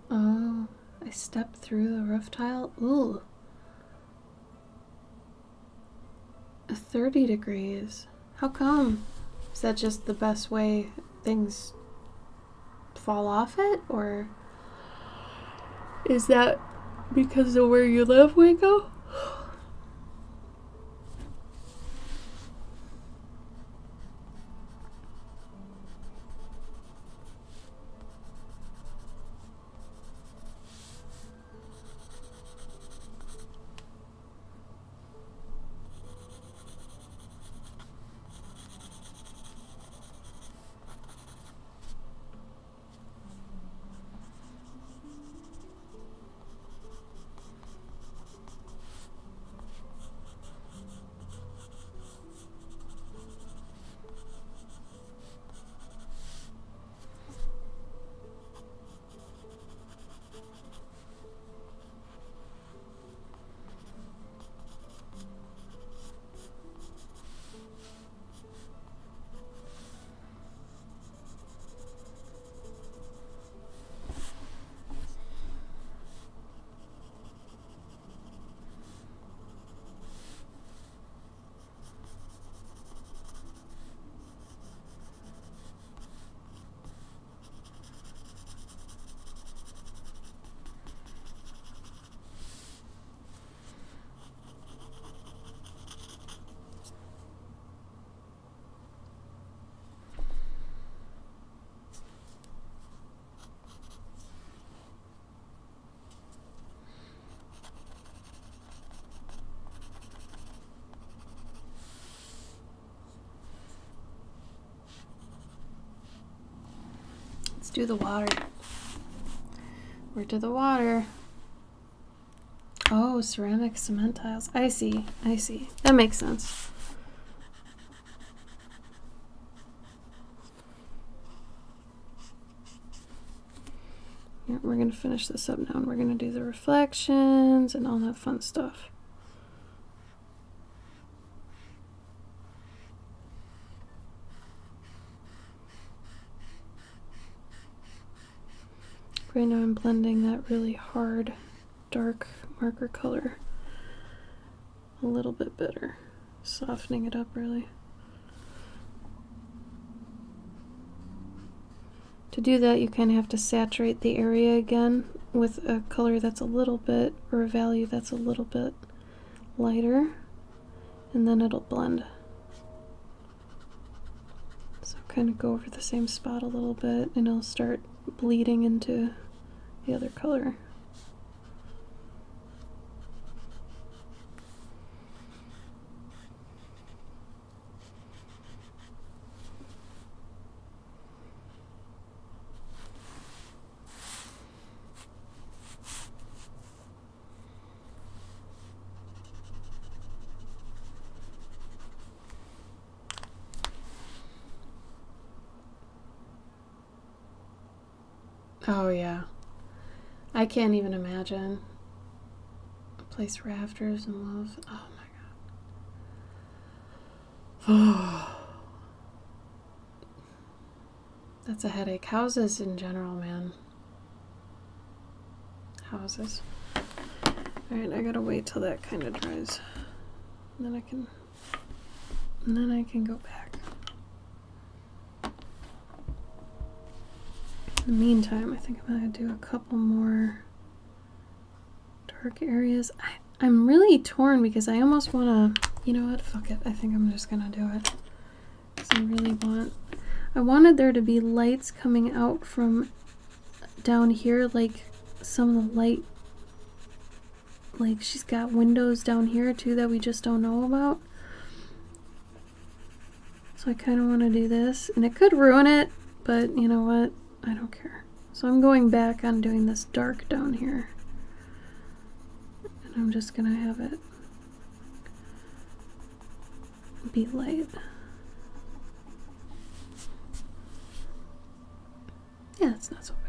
A: Oh, I stepped through the roof tile. Ooh. 30 degrees. How come? Is that just the best way things fall off it? Or is that because of where you live, Wingo? Let's do the water. We're to the water. Oh, ceramic cement tiles. I see. That makes sense. Yeah, we're going to finish this up now and we're going to do the reflections and all that fun stuff. Right now I'm blending that really hard, dark marker color a little bit better, softening it up really. To do that, you kind of have to saturate the area again with a color that's a little bit, or a value that's a little bit lighter, and then it'll blend. So kind of go over the same spot a little bit, and it'll start bleeding into the other color. Oh yeah. I can't even imagine. Place rafters and walls. Oh my god. That's a headache. Houses in general, man. Houses. Alright, I gotta wait till that kind of dries. And then I can go back. In the meantime, I think I'm gonna do a couple more Dark areas. I'm really torn because I almost want to, you know what, fuck it. I think I'm just going to do it. Because I wanted there to be lights coming out from down here, like some of the light, like she's got windows down here too that we just don't know about. So I kind of want to do this, and it could ruin it, but you know what, I don't care. So I'm going back on doing this dark down here. And I'm just gonna have it be light. Yeah, it's not so bad.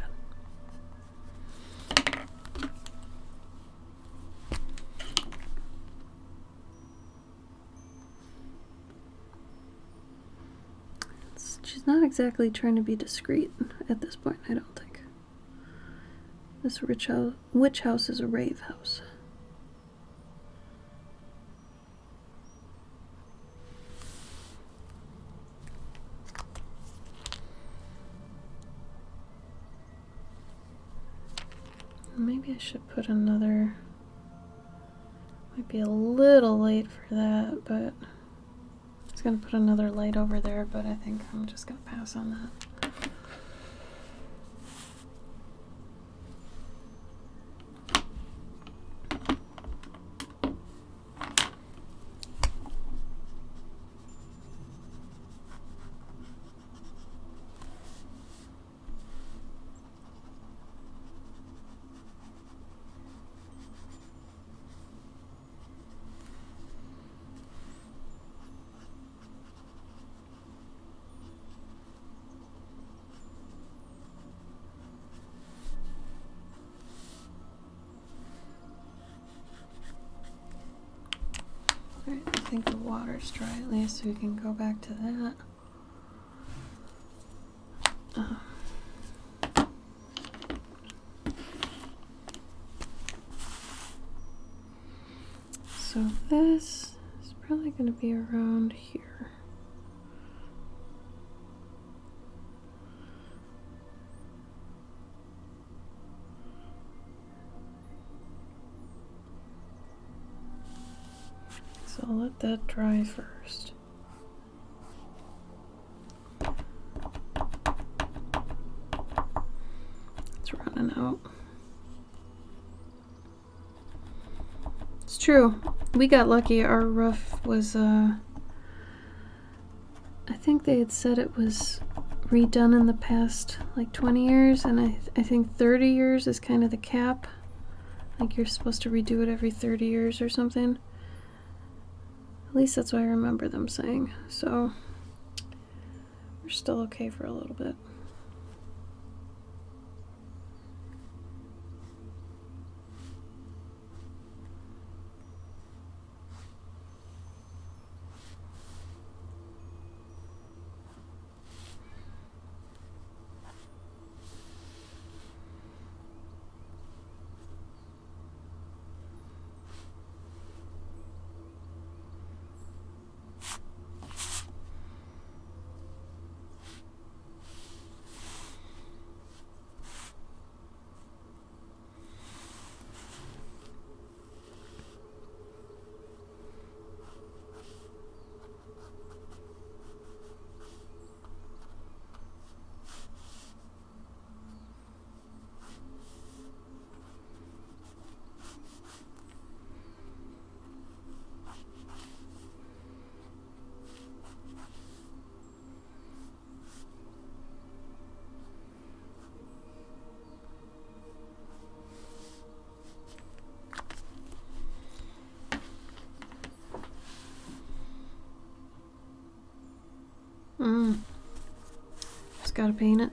A: She's not exactly trying to be discreet at this point, I don't think. This witch house is a rave house. Maybe I should put another... Might be a little late for that, but... I was going to put another light over there, but I think I'm just going to pass on that. Alright, I think the water's dry at least, so we can go back to that. So this is probably going to be around here. So I'll let that dry first. It's running out. It's true. We got lucky. Our roof was, I think they had said it was redone in the past like 20 years, and I think 30 years is kind of the cap. Like you're supposed to redo it every 30 years or something. At least that's what I remember them saying. So we're still okay for a little bit. Just gotta paint it.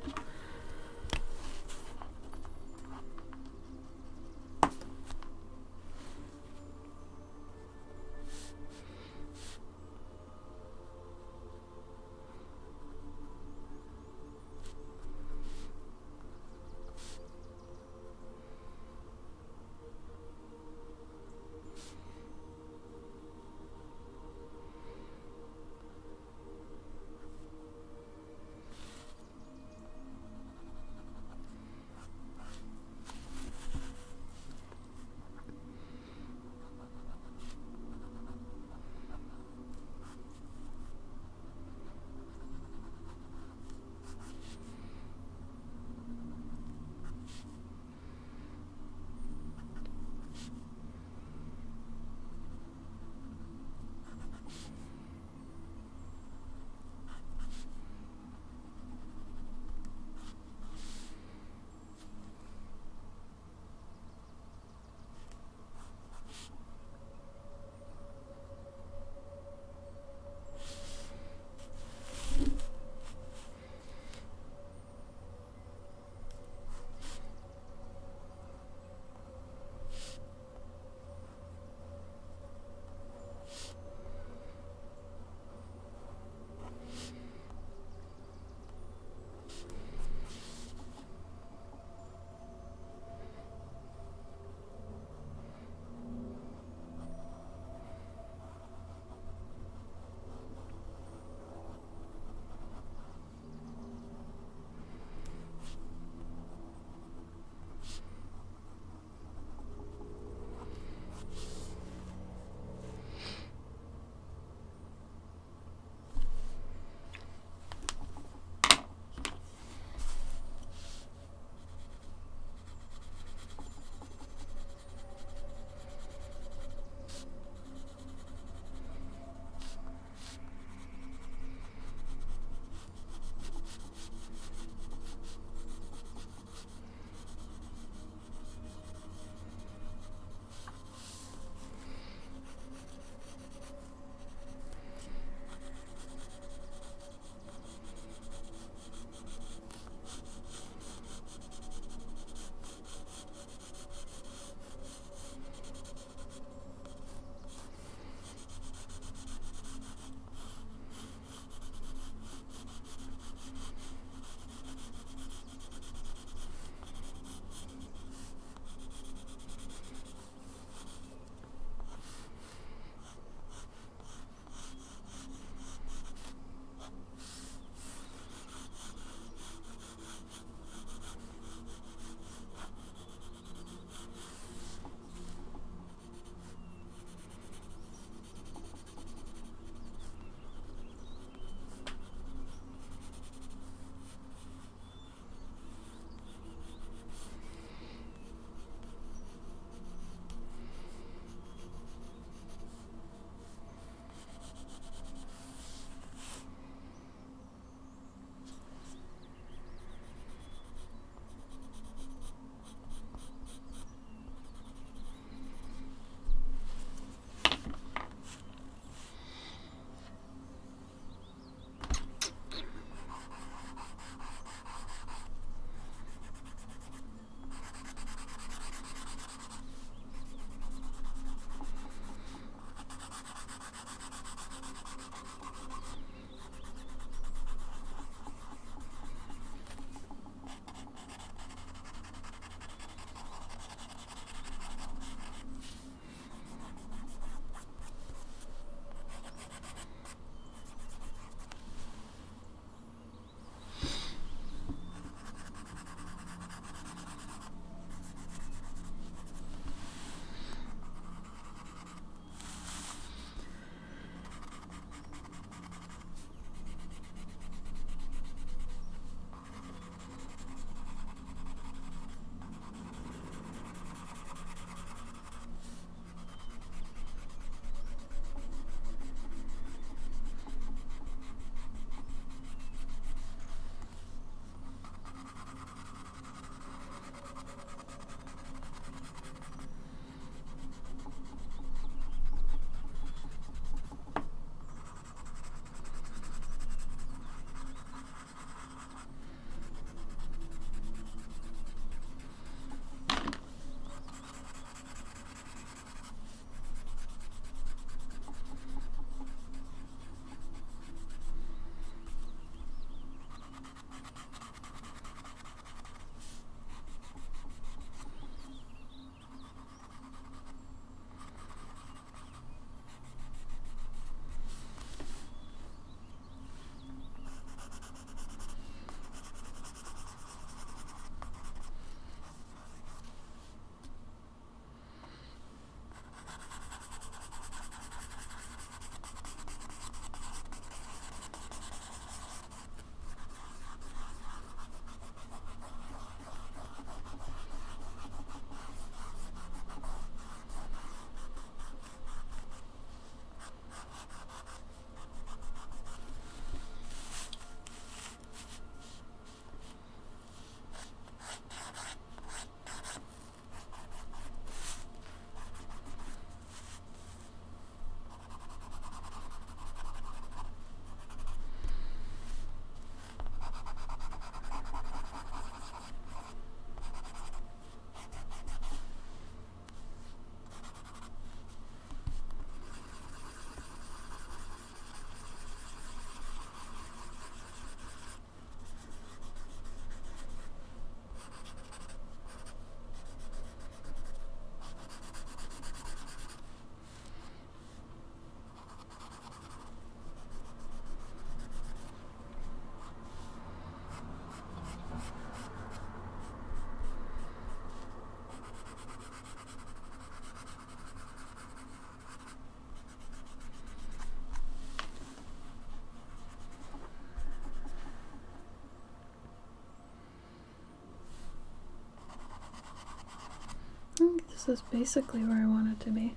A: This is basically where I want it to be.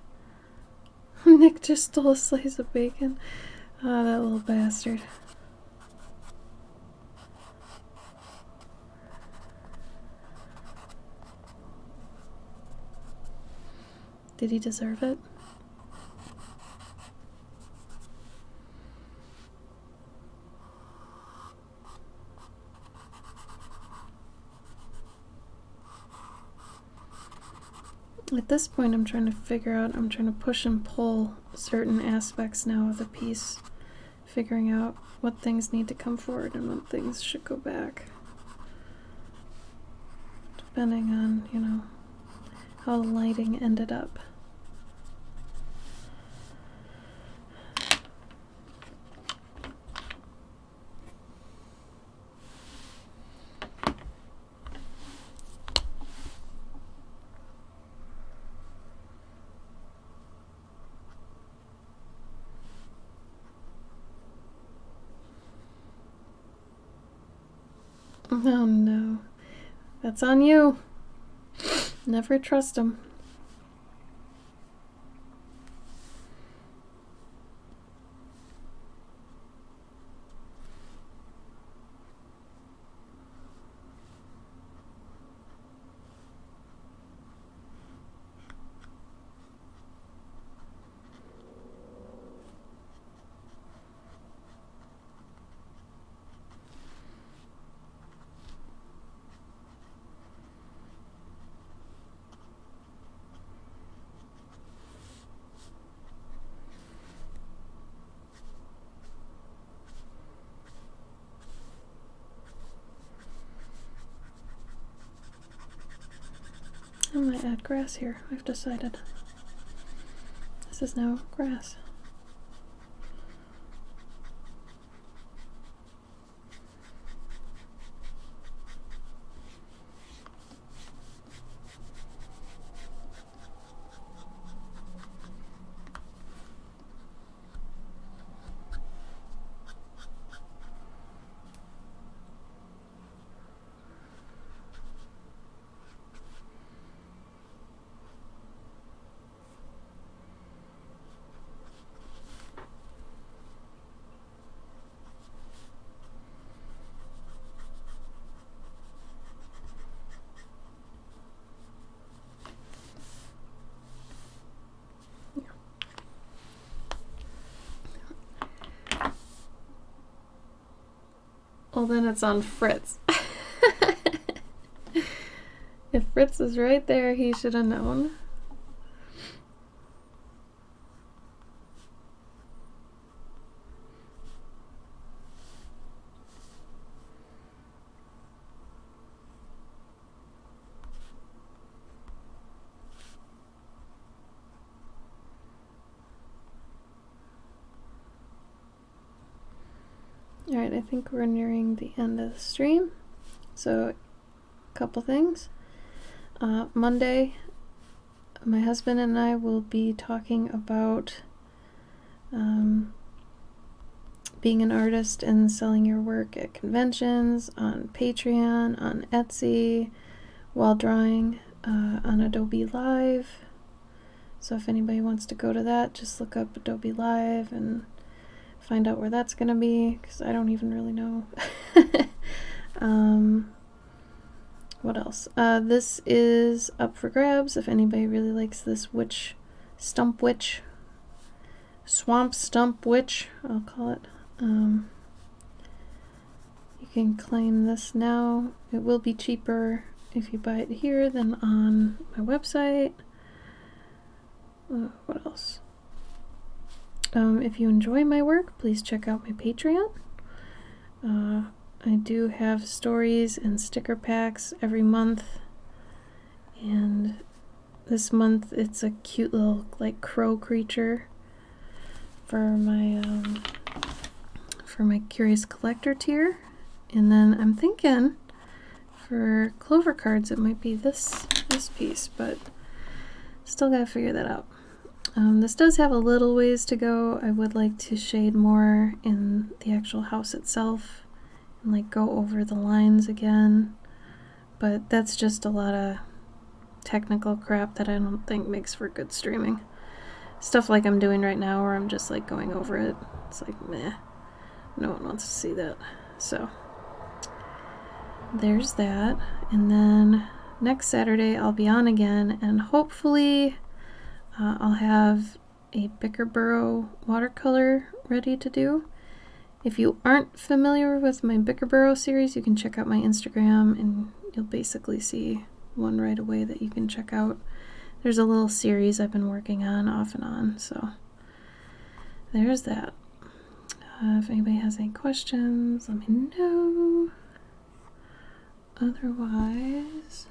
A: Nick just stole a slice of bacon. Ah, that little bastard. Did he deserve it? At this point, I'm trying to push and pull certain aspects now of the piece, figuring out what things need to come forward and what things should go back. Depending on, you know, how the lighting ended up. Oh no. That's on you. Never trust them. I might add grass here. I've decided. This is now grass. Well, then it's on Fritz. If Fritz is right there, he should have known. Alright, I think we're nearing the end of the stream. So, a couple things. Monday, my husband and I will be talking about being an artist and selling your work at conventions, on Patreon, on Etsy, while drawing on Adobe Live. So if anybody wants to go to that, just look up Adobe Live and find out where that's gonna be, because I don't even really know. What else? This is up for grabs if anybody really likes this witch, stump witch, swamp stump witch, I'll call it. You can claim this now. It will be cheaper if you buy it here than on my website. What else? If you enjoy my work, please check out my Patreon. I do have stories and sticker packs every month, and this month it's a cute little like crow creature for my Curious Collector tier. And then I'm thinking for Clover cards it might be this piece, but still gotta figure that out. This does have a little ways to go. I would like to shade more in the actual house itself and like go over the lines again, but that's just a lot of technical crap that I don't think makes for good streaming. Stuff like I'm doing right now where I'm just like going over it. It's like, meh. No one wants to see that. So, there's that. And then next Saturday I'll be on again, and hopefully I'll have a Bickerborough watercolor ready to do. If you aren't familiar with my Bickerborough series, you can check out my Instagram and you'll basically see one right away that you can check out. There's a little series I've been working on off and on, so there's that. If anybody has any questions, let me know. Otherwise...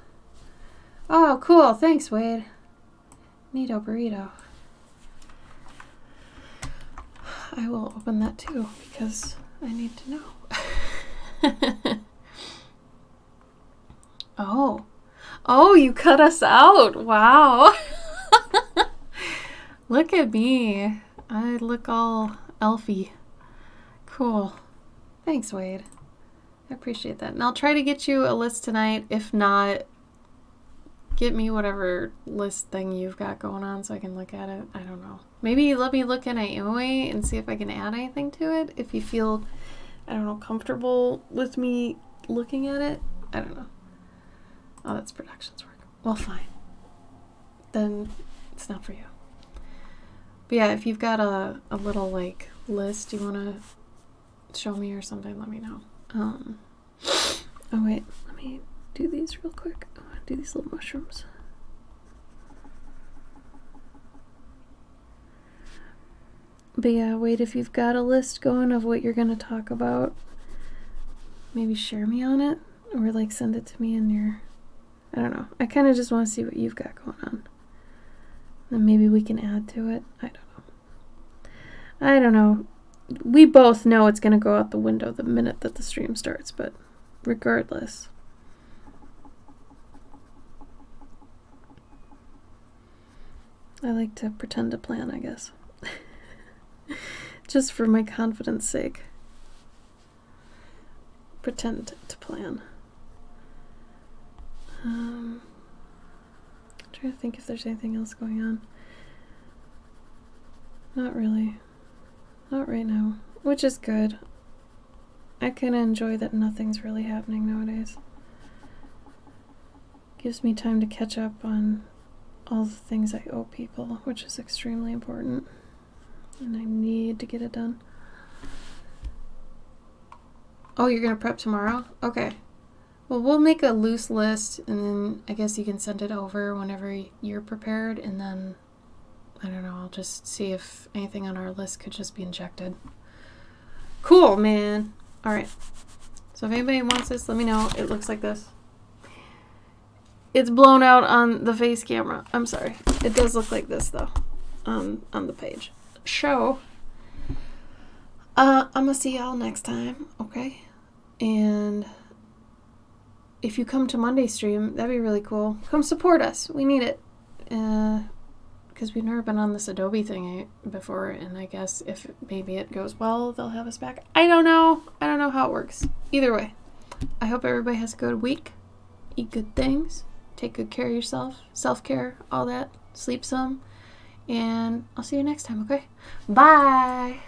A: Oh, cool. Thanks, Wade. Neato burrito. I will open that too, because I need to know. Oh. Oh, you cut us out. Wow. Look at me. I look all elfy. Cool. Thanks, Wade. I appreciate that. And I'll try to get you a list tonight. If not, get me whatever list thing you've got going on so I can look at it. I don't know. Maybe let me look in it anyway and see if I can add anything to it. If you feel, I don't know, comfortable with me looking at it. I don't know. Oh, that's productions work. Well, fine. Then it's not for you. But yeah, if you've got a little like list you want to show me or something, let me know. Oh wait, let me do these real quick. I want to do these little mushrooms. But yeah, wait, if you've got a list going of what you're going to talk about, maybe share me on it, or like send it to me in your, I don't know. I kind of just want to see what you've got going on. Then maybe we can add to it. I don't know. We both know it's going to go out the window the minute that the stream starts, but regardless. I like to pretend to plan, I guess. Just for my confidence sake. Pretend to plan. I'm trying to think if there's anything else going on. Not really. Not right now, which is good. I kind of enjoy that nothing's really happening nowadays. Gives me time to catch up on all the things I owe people, which is extremely important. And I need to get it done. Oh, you're going to prep tomorrow? Okay. Well, we'll make a loose list, and then I guess you can send it over whenever you're prepared, and then I don't know, I'll just see if anything on our list could just be injected. Cool, man. All right. So if anybody wants this, let me know. It looks like this. It's blown out on the face camera. I'm sorry. It does look like this, though, on the page. So, I'm going to see y'all next time, okay? And if you come to Monday stream, that'd be really cool. Come support us. We need it. Because we've never been on this Adobe thing before, and I guess if maybe it goes well, they'll have us back. I don't know. I don't know how it works. Either way, I hope everybody has a good week. Eat good things. Take good care of yourself. Self-care, all that. Sleep some. And I'll see you next time, okay? Bye!